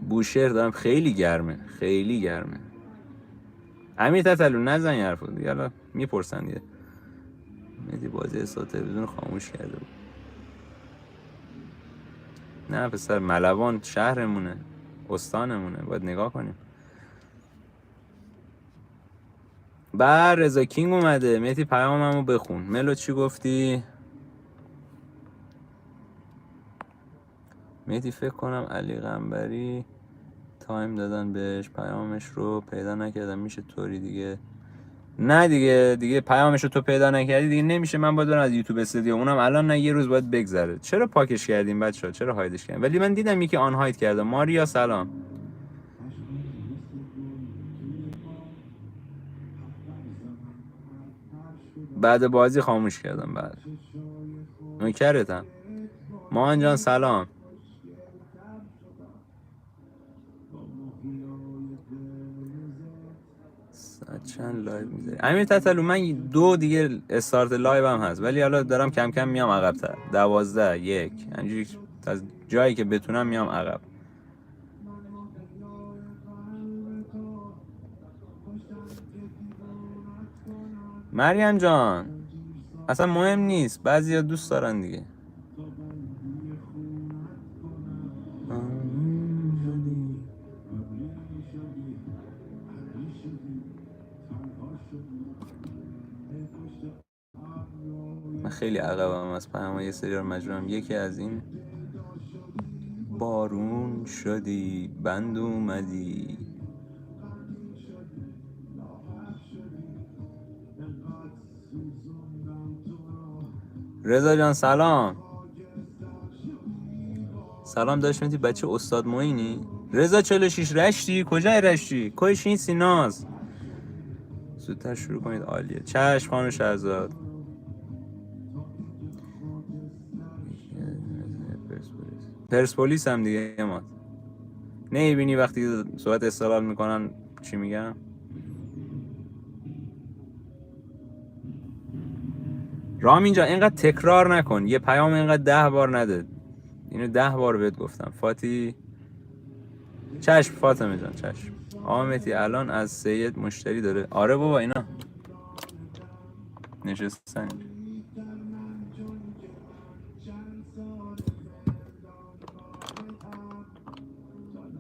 بوشهر دارم. خیلی گرمه، خیلی گرمه. امیر تتلو نزن یه حرفو دیگه. حالا میپرسن دیگه. مدی بازی اصلا تلویزیون خاموش کرده بود. نه پسر، ملوان شهرمونه، استانمونه، باید نگاه کنیم. بر رضا کینگ اومده. مهدی پیاممو بخون. ملو چی گفتی؟ مهدی فکر کنم علی قنبری تایم دادن بهش، پیامش رو پیدا نکردم. میشه طوری دیگه؟ نه دیگه پیامش رو تو پیدا نکردی دیگه نمیشه. من باید برم از یوتیوب استودیو، اونم الان نه، یه روز باید بگذره. چرا پاکش کردیم بچه‌ها؟ چرا هایدش کردیم؟ ولی من دیدم یکی آن هاید کرده. ماریا سلام. بعد بازی خاموش کردم. بعد نوکرتم. ماهان جان سلام. چند لایو میذاری امیر تتلو؟ من 2 دیگه استارت لایو هم هست، ولی حالا دارم کم کم میام عقب‌تر. 12 1 اینجوری از جایی که بتونم میام عقب. مریم جان اصلا مهم نیست، بعضیا دوست دارن دیگه. من خیلی عقبم از پیام یه سری رو مجبورم. یکی از این بارون شدی بند اومدی. رضا جان سلام. سلام داشت میدی بچه استاد معینی؟ رضا 46 رشتی؟ کجای رشتی؟ کجش این سیناز؟ زودتر شروع کنید عالیه. چشم خانم شهرزاد. پرسپولیس هم دیگه ما نمیبینی وقتی صحبت استقلال میکنن چی میگم؟ رام اینجا اینقدر تکرار نکن، یه پیام اینقدر 10 بار نده. اینو 10 بار بهت گفتم فاتی. چشم فاطمه جان چشم. آمتی الان از سید مشتری داره. آره بابا اینا نشستن.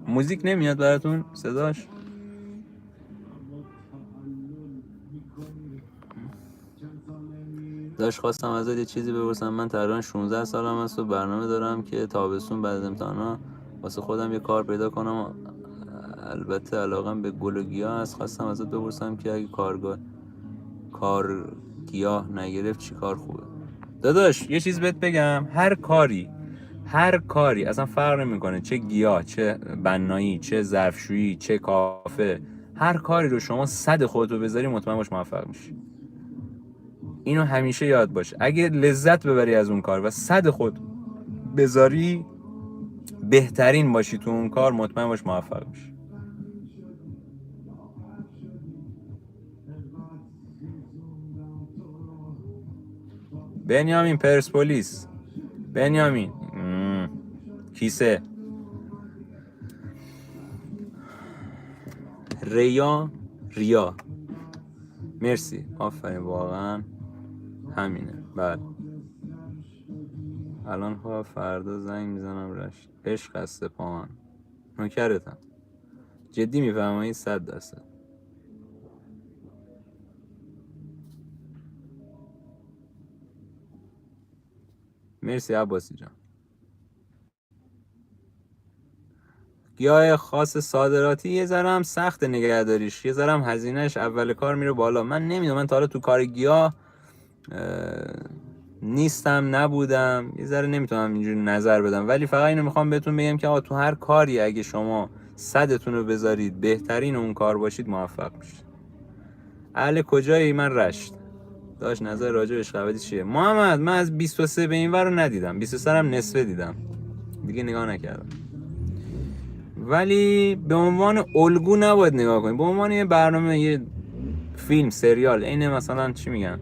موزیک نمیاد براتون صداش؟ داشت خواستم ازت یه چیزی بپرسم. من تقریبا 16 سالم هست و برنامه دارم که تابستون بعد از امتحانا واسه خودم یه کار پیدا کنم. البته علاقم به گل و گیاه هست. خواستم ازت بپرسم که اگه کار گیاه نگرفت چی کار خوبه؟ داداش یه چیز بهت بگم، هر کاری اصلا فرق نمیکنه، چه گیاه، چه بنایی، چه ظرفشویی، چه کافه، هر کاری رو شما 100 خودتو بذاری مطمئن باش موفق میشی. اینو همیشه یاد باش. اگه لذت ببری از اون کار و 100 خود بذاری، بهترین باشی تو اون کار، مطمئن باش موفق میشی. بنیامین پرسپولیس. بنیامین کیسه. ریا مرسی آفرین واقعا همینه. بله الان ها فردا زنگ میزنم رشت. عشق از سپاهان. نوکرتم. جدی میفهمایی 100%. مرسی عباسی جان. گیاه خاص صادراتی یه ذره هم سخت نگهداریش، یه ذره هم هزینهش اول کار میره بالا. من نمیدونم، من تا حالا تو کار گیاه نیستم نبودم، یه ذره نمیتونم اینجوری نظر بدم، ولی فقط اینو میخوام بهتون بگم که آقا تو هر کاری اگه شما 100تون رو بذارید، بهترین اون کار باشید، موفق میشید. اهل کجایی؟ من رشت. داشت نظر راجع به عشق چیه؟ محمد من از 23 به این ور رو ندیدم، 23 هم نصفه دیدم دیگه، نگاه نکردم. ولی به عنوان الگو نباید نگاه کنید، به عنوان یه برنامه، یه فیلم، سریال، اینه مثلا چی میگن،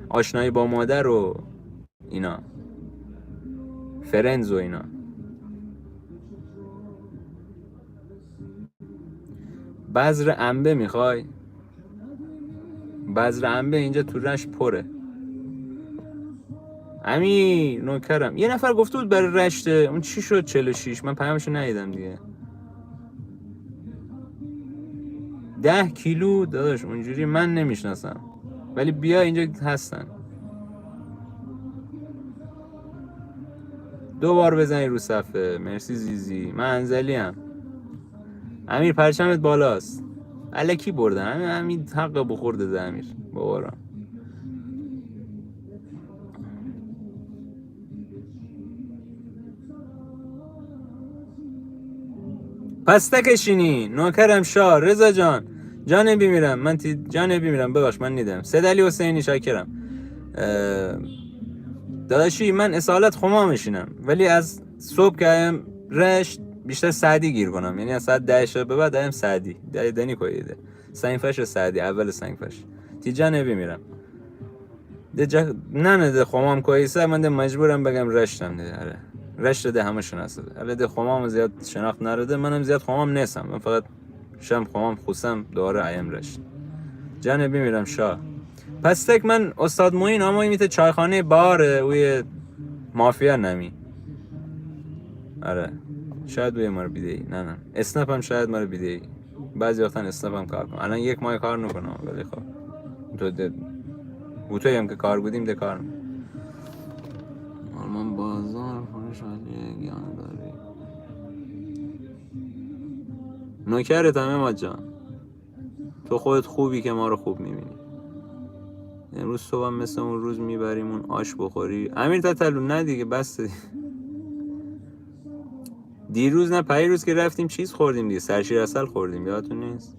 آشنایی با مادر و اینا، فرندز و اینا. بذر انبه میخوای؟ بذر انبه اینجا تو رشت پره. امیر نوکرم. یه نفر گفته بود برای رشته، اون چی شد 46؟ من پیامشو ندیدم دیگه. 10 کیلو داداش اونجوری من نمیشناسم، ولی بیا اینجا هستن. 2 بار بزنی رو صفحه. مرسی زیزی. من انزلی ام. امیر پرچمت بالاست. الکی بردن همین حق بخورده ده امیر بابارم. پس تکشینی نوکرم شاه. رضا جان جانبی میرم من جانبی میرم ببخش من نیدم. سید حسینی شاکرم. داداشی من اصالت خما میشینم ولی از صبح که رشت بیشتر سعدی گیر کنم، یعنی از ساعت 10 شب به بعد دایم سعدی دنی کویده سنگفش سعدی اول سنگفش تی جانبی میرم نه ده خمام کویسه من ده مجبورم بگم رشتم ده. آره رشت ده همه شناسه ده. ده خمام زیاد شناخت نرده، منم زیاد خمام نیستم، من فقط شم خمام خوسم دواره ایم رشت. جانبی میرم شاه. پس تک من استاد موین اما میته چایخانه باره اوی مافیا نمی. آره شاید اوی ما رو بیده ای. نه اسنپ هم شاید ما رو بیده ای. بعضی وقتا اسنپ هم کار کنم. الان یک ماه کار نکنم ولی خب تو هم که کار بودیم ده کار نکنم. آلمان بازار خونش عالیه گیانه داری نوکرت همه ما جان. تو خودت خوبی که ما رو خوب میبینی. امروز صبح هم مثل اون روز میبریمون آش بخوری. امیر تتلو نه دیگه بس دیروز نه پیروز که رفتیم چیز خوردیم دیگه، سرشیر عسل خوردیم یادتون نیست؟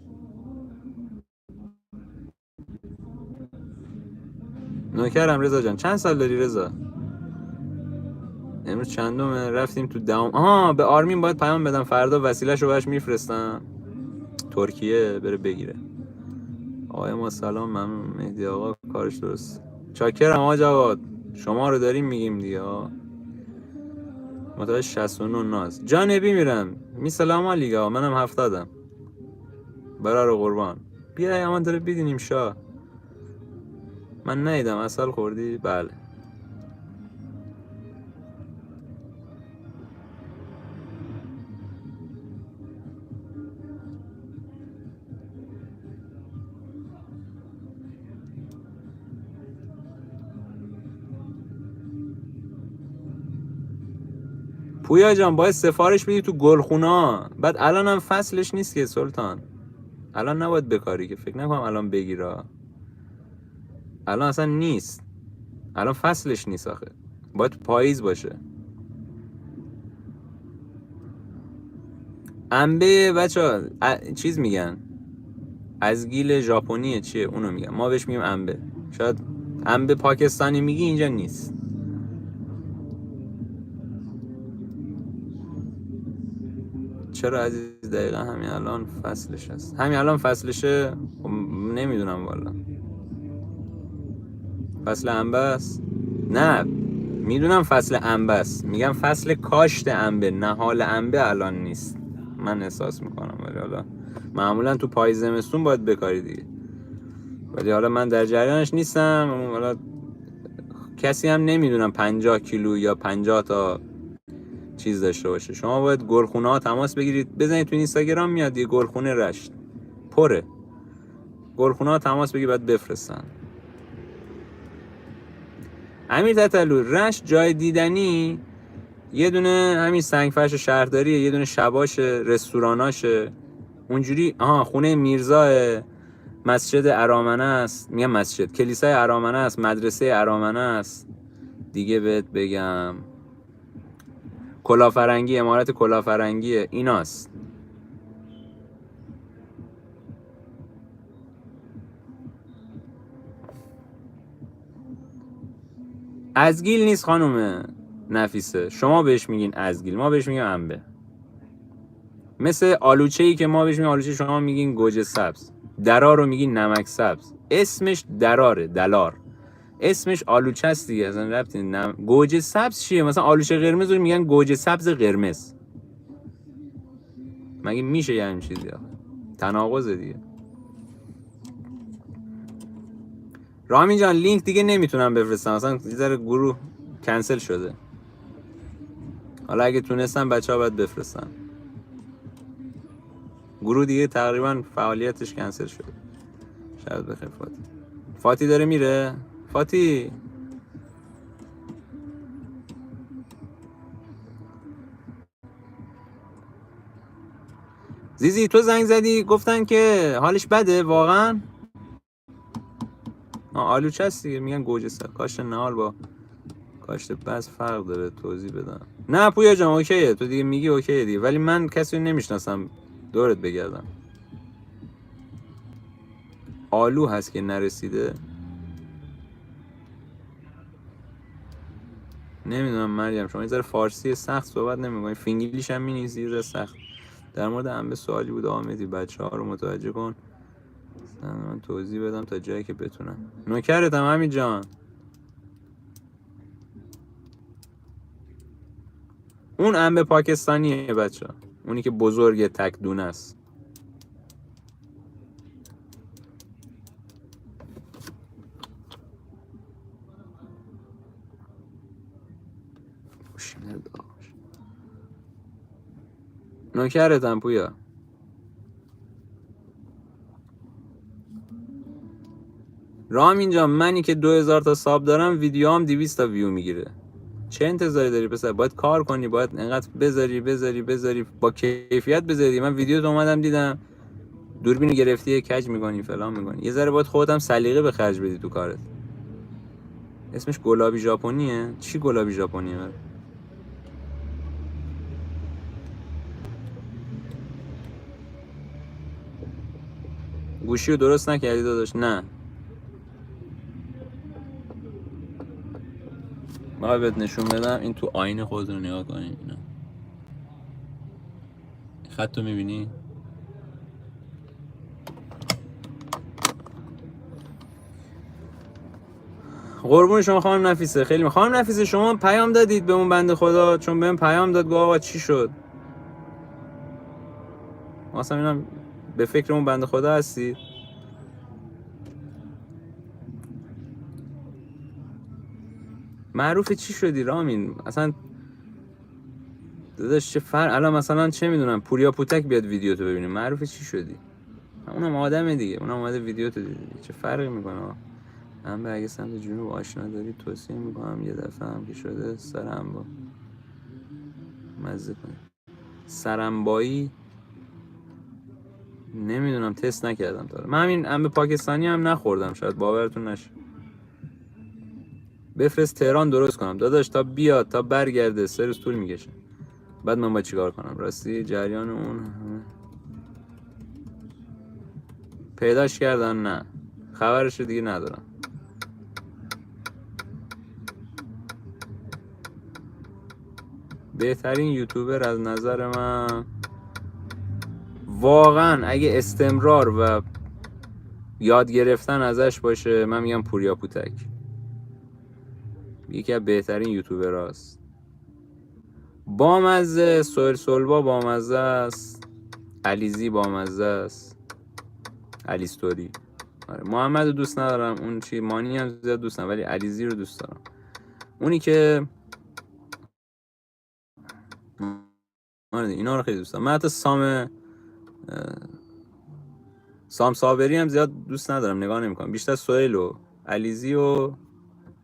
نوکرم رضا جان. چند سال داری رضا؟ امروز چندمه؟ رفتیم تو دهم. به آرمین باید پیام بدم فردا وسیله‌شو بهش میفرستم ترکیه بره بگیره. آقای ما سلام ممنون. مهدی آقا کارش درست. چاکرم آقا جواد. شما رو داریم میگیم دیگه متوجه 69 ناز. جانبی میرم. می سلام علیکم. منم 70م. برا رو قربان. بیا امان داره بیدینیم شاه. من نیدم اصل خوردی؟ بله. پویا جان باید سفارش بدی تو گلخونا. بعد الان هم فصلش نیست که سلطان. الان نباید بکاری که فکر نکنم الان بگیرا. الان اصلا نیست. الان فصلش نیست آخه. باید پاییز باشه. انبه بچه چیز میگن از گیل ژاپنیه چیه اونو میگن، ما بهش میگیم انبه. شاید انبه پاکستانی میگی اینجا نیست. چرا عزیز؟ دقیقا همین الان فصلش هست. همین الان فصلشه. نمیدونم والا. فصل انبه است؟ نه میدونم فصل انبه است، میگم فصل کاشت انبه. نهال انبه الان نیست من احساس میکنم، ولی حالا معمولا تو پاییز زمستون باید بکاری دیگه. ولی حالا من در جریانش نیستم. حالا کسی هم نمیدونم 50 کیلو یا 50 تا چیز داشته باشه. شما باید گلخونه ها تماس بگیرید، بزنید تو اینستاگرام میاد یه گلخونه رشت پره. گلخونه ها تماس بگیرید بعد بفرستن. امیر تتلو رشت جای دیدنی یه دونه همین سنگفرش شهرداریه، یه دونه شباشه، رستوراناشه اونجوری. خونه میرزا، مسجد ارامنه است. میگم مسجد، کلیسای ارامنه است، مدرسه ارامنه است. دیگه بهت بگم کلافرنگی، امارت کلافرنگیه، ایناست. ازگیل نیست خانومه نفیسه، شما بهش میگین ازگیل، ما بهش میگیم انبه. مثل آلوچه ای که ما بهش میگیم آلوچه، شما میگین گوجه سبز. درار رو میگین نمک سبز. اسمش دراره، دلار. اسمش آلوچه است دیگه، اصلا ربطی گوجه سبز چیه؟ مثلا آلوچه قرمز رو میگن گوجه سبز قرمز. مگه میشه یه همین چیزی؟ تناقضه دیگه. رامین جان لینک دیگه نمیتونم بفرستم، اصلا یه ذره گروه کنسل شده. حالا اگه تونستم بچه‌ها باید بفرستن. گروه دیگه تقریبا فعالیتش کنسل شده. شاید بخیر. فاتی داره میره. فاتی زیزی تو زنگ زدی گفتن که حالش بده واقعا. آلوچه است دیگه، میگن گوجه سبز. کاشت نهال با کاشت بس فرق داره، توضیح بدم. نه پویا جان اوکیه، تو دیگه میگی اوکیه دیگه، ولی من کسی رو نمیشناسم دورت بگردم. آلو هست که نرسیده. نمیدونم مریم شما یه ذره فارسی سخت صحبت نمی‌کنی، فینگلیش هم می‌نویسی یه ذره سخت. در مورد انبه سوالی بود آمدی، بچه‌ها رو متوجه کن. من توضیح بدم تا جایی که بتونم. نوکرتم همین جان. اون انبه پاکستانیه بچه، اونی که بزرگ تک دونه است. نوکرتم پویا. رام اینجا منی که 2000 تا ساب دارم ویدیوام 200 تا ویو میگیره. چه انتظاری داری پسر؟ باید کار کنی، باید انقدر بذاری با کیفیت بذاری. من ویدیوت اومدم دیدم دوربین گرفتی کج میکنی فلان میکنی. یه ذره باید خودت هم سلیقه به خرج بدی تو کارت. اسمش گلابی ژاپنیه. چی گلابی ژاپنیه؟ گوشی رو درست نکردی داداش؟ نه ما بهت نشون بدم. این تو آینه خودت رو نگاه کنی. اینا خط رو میبینی؟ قربون شما خانم نفیسه. خیلی خانم نفیسه شما پیام دادید به اون بنده خدا؟ چون بهم پیام داد گفت آقا چی شد؟ مثلا اینا به فکر اون بنده خدا هستی؟ معروف چی شدی رامین؟ اصلا داداش چه الان مثلا چه میدونم پوریا پوتک بیاد ویدیو تو ببینه، معروف چی شدی؟ اونم آدمه دیگه، اونم اومده ویدیو تو دیگه. چه فرقی میکنه؟ من به اگه سمت جنوب آشنا داری توصیه میکنم یه دفعه هم که شده سرم با مزه کنی. سرمبایی نمیدونم، تست نکردم تا من همین انبه پاکستانی هم نخوردم، شاید باورتون نشه. بفرست تهران درست کنم داداش، تا بیاد تا برگرده 3 روز طول میکشه. بعد من باید چیکار کنم؟ راستی جریان اون پیداش کردن؟ نه خبرش دیگه ندارم. بهترین یوتیوبر از نظر من واقعا اگه استمرار و یاد گرفتن ازش باشه من میگم پوریا پوتک. یکی از بهترین یوتیوبر هست. بامزه. سوهل سلوا بامزه است. علیزی بامزه است. علیستوری. آره محمد رو دوست ندارم، اون چی مانی هم زیاد دوست ندارم، ولی علیزی رو دوست دارم. اونی که آره اینا رو خیلی دوست دارم. من حتی سام صابری هم زیاد دوست ندارم، نگاه نمیکنم. بیشتر سوهل و علیزی و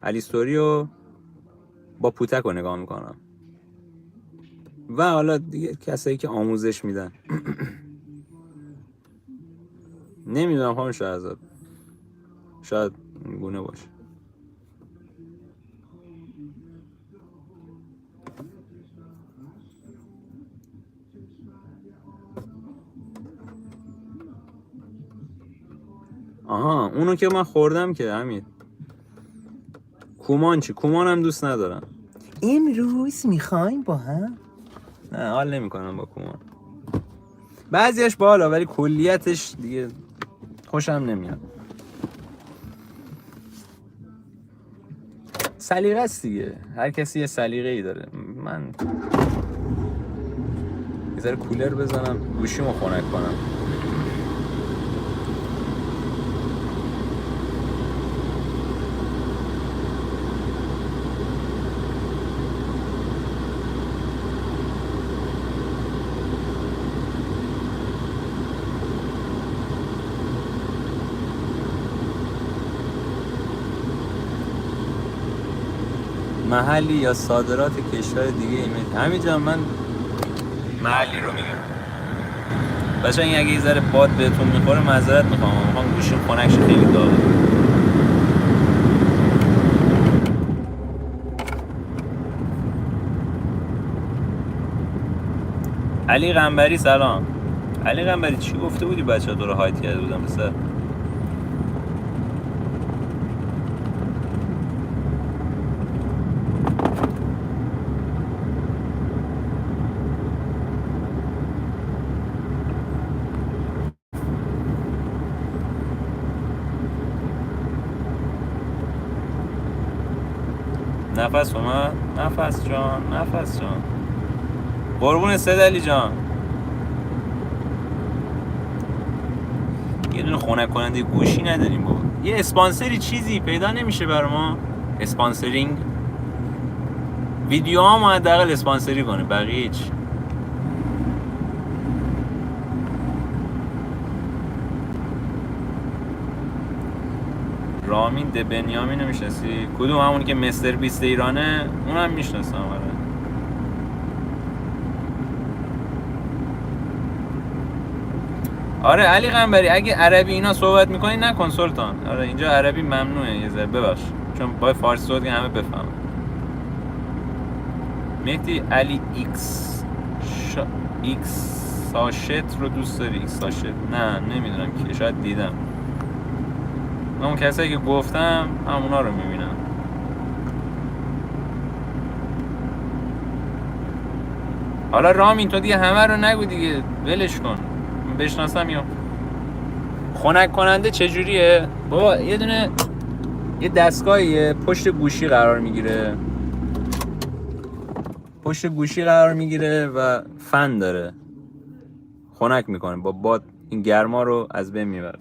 علیستوری و با پوتک رو نگاه میکنم. و حالا دیگه کسایی که آموزش میدن. نمیدونم خانم شهرزاد، شاید گونه باشه. آها اونو که من خوردم که همین. کومان چی؟ کومان هم دوست ندارم. امروز میخوایم با هم؟ نه حال نمیکنم با کومان. بعضیش بالا ولی کلیتش دیگه خوشم نمیاد. سلیقه است دیگه، هر کسی یه سلیقه ای داره. من یه ذره کولر بزنم گوشیمو خنک کنم. محلی یا صادرات کشور دیگه ایمیل همینجا من محلی رو میگم. بچه‌ها این اگه یه ذره باد بهتون میخوره معذرت میخوام گوشیم خنک شه، خیلی داغه. علی قنبری سلام. علی قنبری چی گفته بودی بچه‌ها تو رو هایت کرده بودن پسر؟ نفس اومد. نفس جان، نفس جان، قربون سدلی جان. یه دونه خنک کننده گوشی نداریم بابا. یه اسپانسری چیزی پیدا نمیشه بر ما؟ اسپانسرینگ ویدیو هم حداقل اسپانسری کنه، بقیه هیچ. رامین ده بنیامین رو میشناسی؟ کدوم؟ همون که مستر بیست ایرانه؟ اونم میشناسم. آره علی قنبری، اگه عربی اینا صحبت میکنی نکن سلطان. آره اینجا عربی ممنوعه یه ذره، ببخش، چون با فارسی صحبت همه بفهمن. مهدی علی ایکس ساشت رو دوست داری؟ ایکس ساشت؟ نه نمیدونم که، شاید دیدم. من اون کسایی که گفتم همونا رو میبینم. حالا رامین تو دیگه همه رو نگو دیگه، ولش کن، بشناسم. یا خنک کننده چجوریه بابا؟ یه دونه یه دستگاهیه پشت گوشی قرار میگیره، پشت گوشی قرار میگیره و فن داره، خنک میکنه با باد، این گرما رو از بین میبره.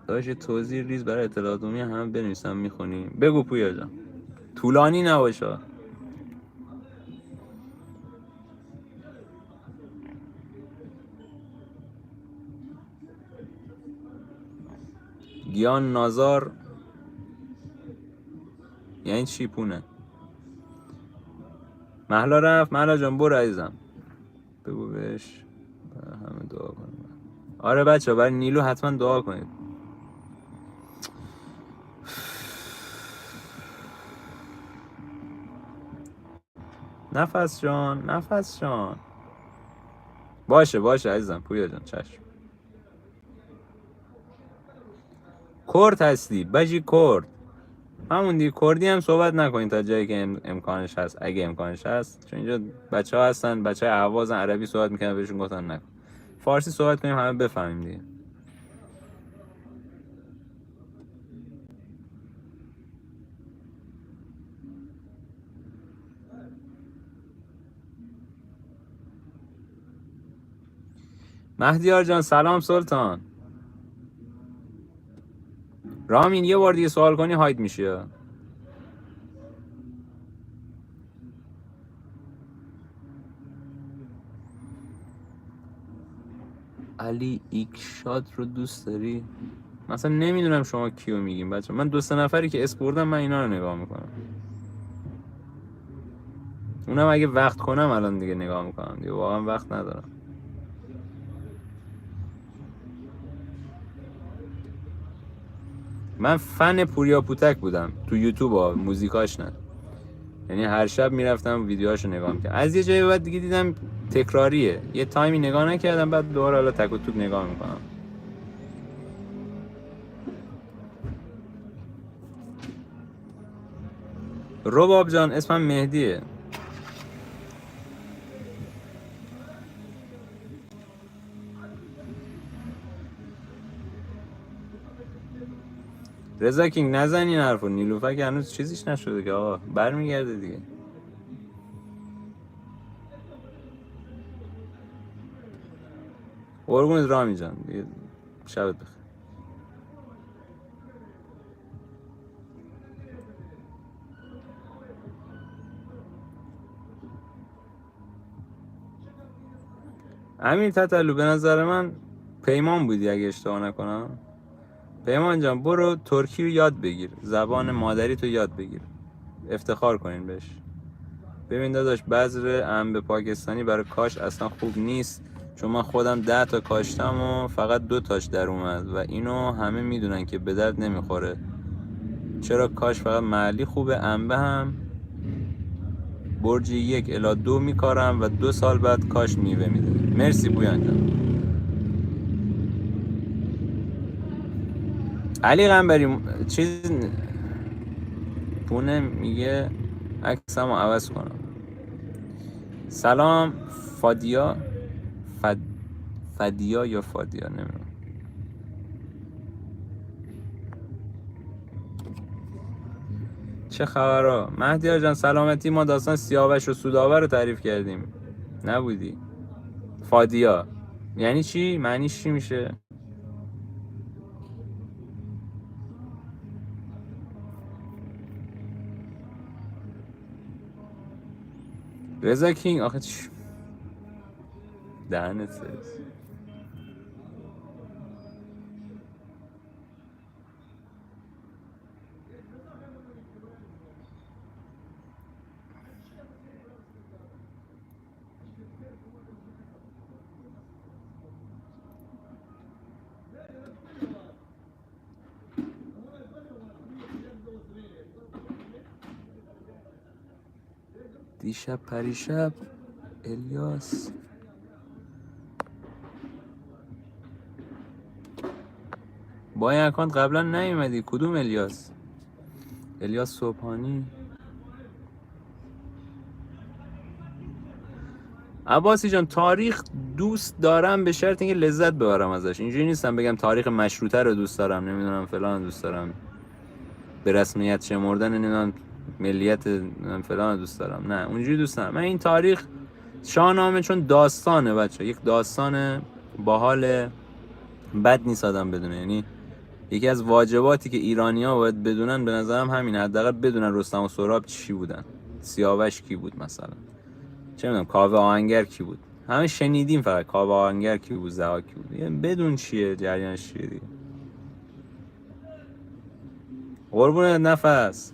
داشت توضیح ریز برای اطلاعات عمومی همه بنویسم، میخونی؟ بگو پویا جان، طولانی نباشه. گیان نازار یعنی چی پونه؟ مهلا رفت. مهلا جان برو عزیزم، بگو بهش همه دعا کنیم. آره بچه برای نیلو حتما دعا کنید. نفس جان، نفس جان. باشه باشه عزیزم پویا جان، چشم. کرد هستی بجی، کرد همون دیگه. کردی هم صحبت نکنین تا جایی که امکانش هست، اگه امکانش هست، چون اینجا بچه ها هستن، بچه های اهوازن، عربی صحبت میکنن، بهشون گفتن نکن، فارسی صحبت کنیم همه بفهمیم دیگه. مهدیار جان سلام سلطان. رامین یه بار دیگه سوال کنی هاید میشه. علی ایکشات رو دوست داری؟ مثلا نمیدونم شما کیو میگیم بچه، من 2-3 نفری که اسپوردم من اینا رو نگاه میکنم، اونم اگه وقت کنم الان دیگه نگاه میکنم دیگه، واقعا وقت ندارم. من فن پوریا پوتک بودم تو یوتیوب ها، موزیکاش نه، یعنی هر شب میرفتم ویدیوهاشو نگاه میکردم. از یه جایی بعد دیگه دیدم تکراریه، یه تایمی نگاه نکردم، بعد دوباره حالا تک و توک نگاه میکنم. رباب جان اسمم مهدیه. رضا کینگ نزن این حرفو، نیلوفر که هنوز چیزیش نشده که آقا، برمیگرده دیگه. قربونت رامی جان دیگه، شبت بخیر. امیر تتلو به نظر من پیمان بودی اگه اشتباه نکنم. پیمان جان برو ترکی رو یاد بگیر، زبان مادری تو یاد بگیر، افتخار کنین بهش. ببین داداش، بذر انبه پاکستانی برای کاش اصلا خوب نیست، چون من خودم 10 تا کاشتم و فقط 2 تاش در اومد و اینو همه میدونن که به درد نمیخوره. چرا کاش فقط محلی خوبه، انبه هم برج 1 الی 2 میکارم و 2 سال بعد کاش میوه میده. مرسی بویان جان. علی قنبری چیز پونه میگه عکسمو عوض کنم. سلام فادیا، فدیا یا فادیا نمیدونم. چه خبرها مهدی جان؟ سلامتی. ما داستان سیاوش و سوداور رو تعریف کردیم، نبودی؟ فادیا یعنی چی؟ معنیش چی میشه؟ رضا کینگ آخه چی دهنت سرویس. دیشب پریشب الیاس با این اکانت قبلا نیومدی. کدوم الیاس؟ الیاس صبحانی. عباسی جان تاریخ دوست دارم به شرط اینکه لذت ببرم ازش. اینجوری نیستم بگم تاریخ مشروطه رو دوست دارم، نمیدونم فلان دوست دارم، به رسمیت شمردن نمیدونم ملیت فلان دوست دارم. نه اونجوری دوست ندارم. من این تاریخ شاهنامه چون داستانه بچه، یک داستان باحال، بد نیست آدم بدونه. یعنی یکی از واجباتی که ایرانی‌ها باید بدونن به نظرم همینه، حداقل بدونن رستم و سهراب چی بودن، سیاوش کی بود مثلا، چه میدونم کاوه آهنگر کی بود. همه شنیدیم فقط کاوه آهنگر کی بود، ضحاک کی بود، یعنی بدون چیه جریانش چیه دیگه. قربونت نفس.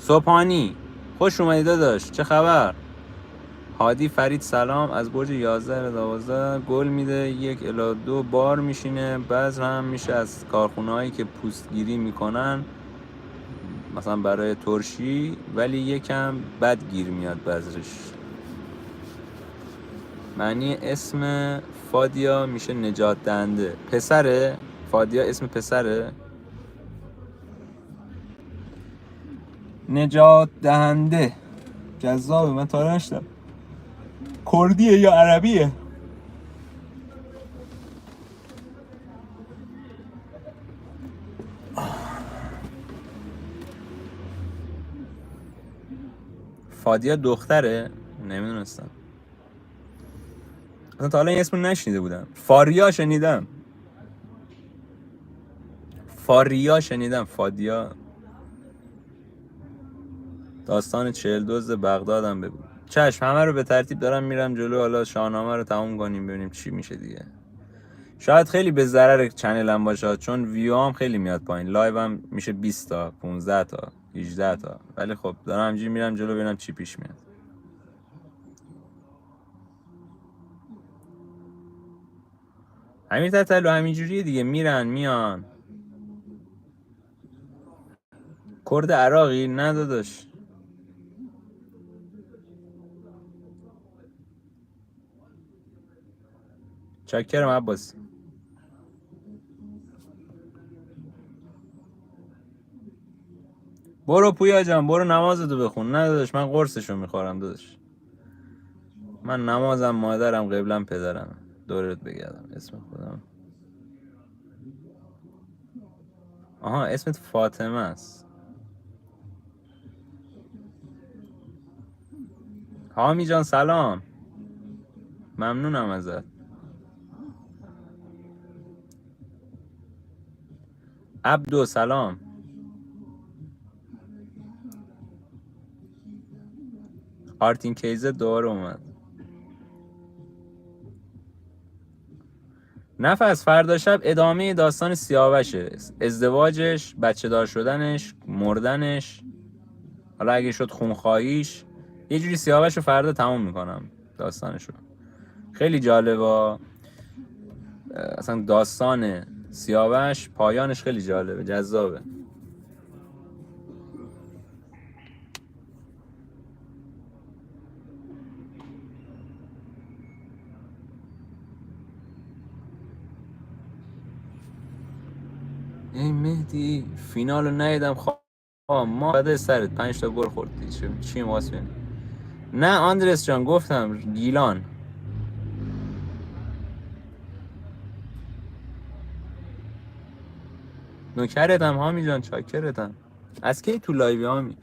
صبحانی خوش اومدی داداش، چه خبر؟ هادی فرید سلام. از برج 11 به 12 گل میده، 1 الی 2 بار میشینه. بعض هم میشه از کارخونه‌هایی که پوستگیری میکنن مثلا برای ترشی، ولی یکم بد گیر میاد بذرش. معنی اسم فادیا میشه نجات دهنده. پسره؟ فادیا اسم پسره؟ نجات دهنده جذابه، من تا نشتم. کردیه یا عربیه؟ فادیا دختره؟ نمیدونستم اصلا، تا حالا این اسم رو نشنیده بودم. فاریا شنیدم، فاریا شنیدم، فادیا. داستان 42 بغدادم بگو. چشم، همه رو به ترتیب دارم میرم جلو. حالا شاهنامه رو تموم کنیم ببینیم چی میشه دیگه. شاید خیلی به ضرر چنلم باشه چون ویو هم خیلی میاد پایین. لایو هم میشه 20 تا 15 تا 18 تا، ولی خب دارم همینجوری میرم جلو ببینم چی پیش میاد. همین تتلو همینجوریه دیگه، میرن میان. کرد عراقی؟ نه داداش. چاکرم عباس. برو پویا جان، برو نمازتو بخون. نه داداش من قرصشو میخورم داداش. من نمازم مادرم، قبلم پدرم. دورت بگردم اسم خودم. آها اسمت فاطمه است. حامی جان سلام، ممنونم ازت. عبدو سلام. آرتین کیزه دوباره اومد. نفس فردا شب ادامه داستان سیاوشه، ازدواجش، بچه دار شدنش، مردنش، حالا اگه شد خونخواهیش. یه جوری سیاوش رو فردا تموم میکنم داستانشو. خیلی جالبه اصلا داستان سیاوش، پایانش خیلی جالبه، جذابه. ای مهدی فینال رو ندیدم. ما بعد سرت 5 تا گل خوردی، چی واسه؟ نه آندرس جان گفتم گیلان. نوکرتم حامی جان، چاکرتم. از کی تو لایوی هامی؟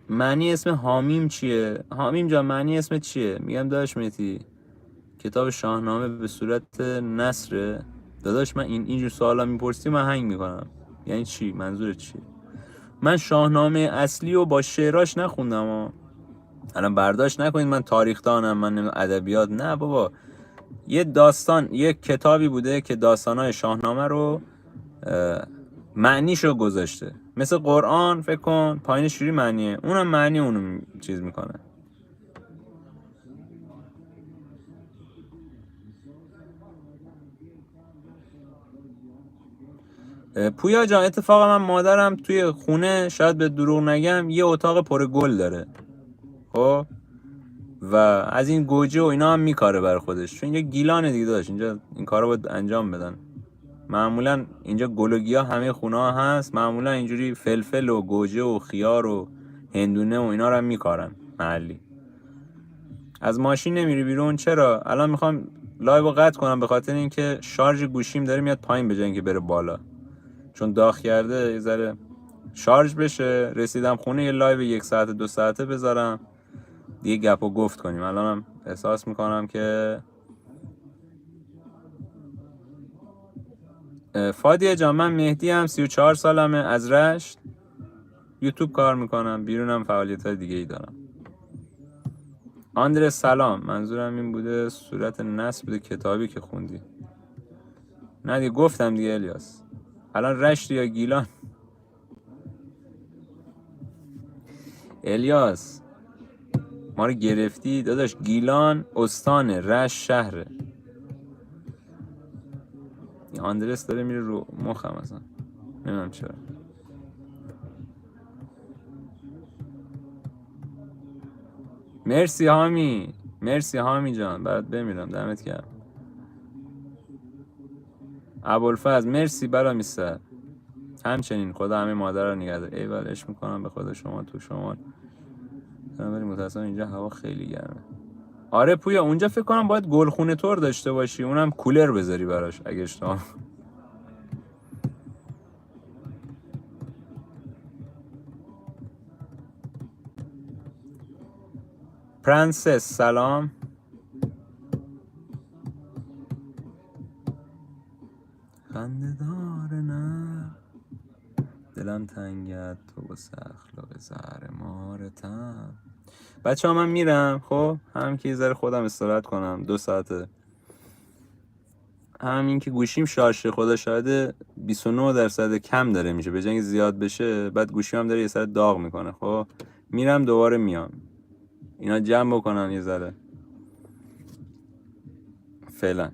معنی اسم حامیم چیه؟ حامیم جان معنی اسم چیه؟ میگم داداش مهدی کتاب شاهنامه به صورت نثره. داداش من اینجور سوالا میپرسی من هنگ میکنم. یعنی چی؟ منظورت چیه؟ من شاهنامه اصلی رو با شعراش نخوندم ها. الان برداشت نکنید من تاریخ دانم، من ادبیات، نه بابا. یه داستان، یه کتابی بوده که داستانهای شاهنامه رو معنیشو گذاشته، مثل قرآن فکر کن پایین شوری معنیه، اونم معنی اونو چیز میکنه. پویا جان اتفاقا من مادرم توی خونه، شاید به دروغ نگم، یه اتاق پر گل داره خب، و از این گوجه و اینا هم میکاره بر خودش، چون یه گیلانه دیگه داشت اینجا این کارا باید انجام بدن. معمولا اینجا گل و گیاه همه خونه ها هست، معمولا اینجوری فلفل و گوجه و خیار و هندونه و اینا رو هم میکارن محلی. از ماشین نمیری بیرون؟ چرا؟ الان میخوام لایو رو قطع کنم به خاطر اینکه شارژ گوشیم داره میاد پایین به جای اینکه بره بالا، چون داغ کرده یه ذره شارژ بشه. رسیدم خونه یه لایو 1 ساعت 2 ساعته بذارم دیگه گپ و گفت کنیم. الانم احساس میکنم که فادیه جان من مهدی هم 34 سالمه، از رشت، یوتیوب کار میکنم، بیرونم فعالیت های دیگه ای دارم. آندره سلام، منظورم این بوده صورت نصب بوده کتابی که خوندی. نه دیگه گفتم دیگه الیاس. الان رشت یا گیلان؟ الیاس ما رو گرفتی داداش. گیلان استانه، رشت شهره. این آندرس داره میره رو مخم اصلا نمیدونم چرا. مرسی حامی، مرسی حامی جان، برات بمیرم، دمت گرم. ابوالفضل مرسی برا میسر، همچنین خدا همه مادر رو نگه داره. ایول عشق میکنم به خدا شما تو شما. ولی متاسفم اینجا هوا خیلی گرمه. آره پویا اونجا فکر کنم باید گلخونه طور داشته باشی، اونم کولر بذاری براش اگه اشتباه. پرنسس سلام. خنده‌دار نه دلم تنگت تو واسه اخلاق زهر مارتم. بچه ها من میرم خب، هم که یه ذره خودم استراحت کنم 2 ساعته، همین که گوشیم شارژ خدا شاهده 29% کم داره میشه، به جای اینکه زیاد بشه بعد گوشیم هم داره یه سر داغ میکنه. خب میرم دوباره میام اینا جمع بکنن یه ذره. فعلا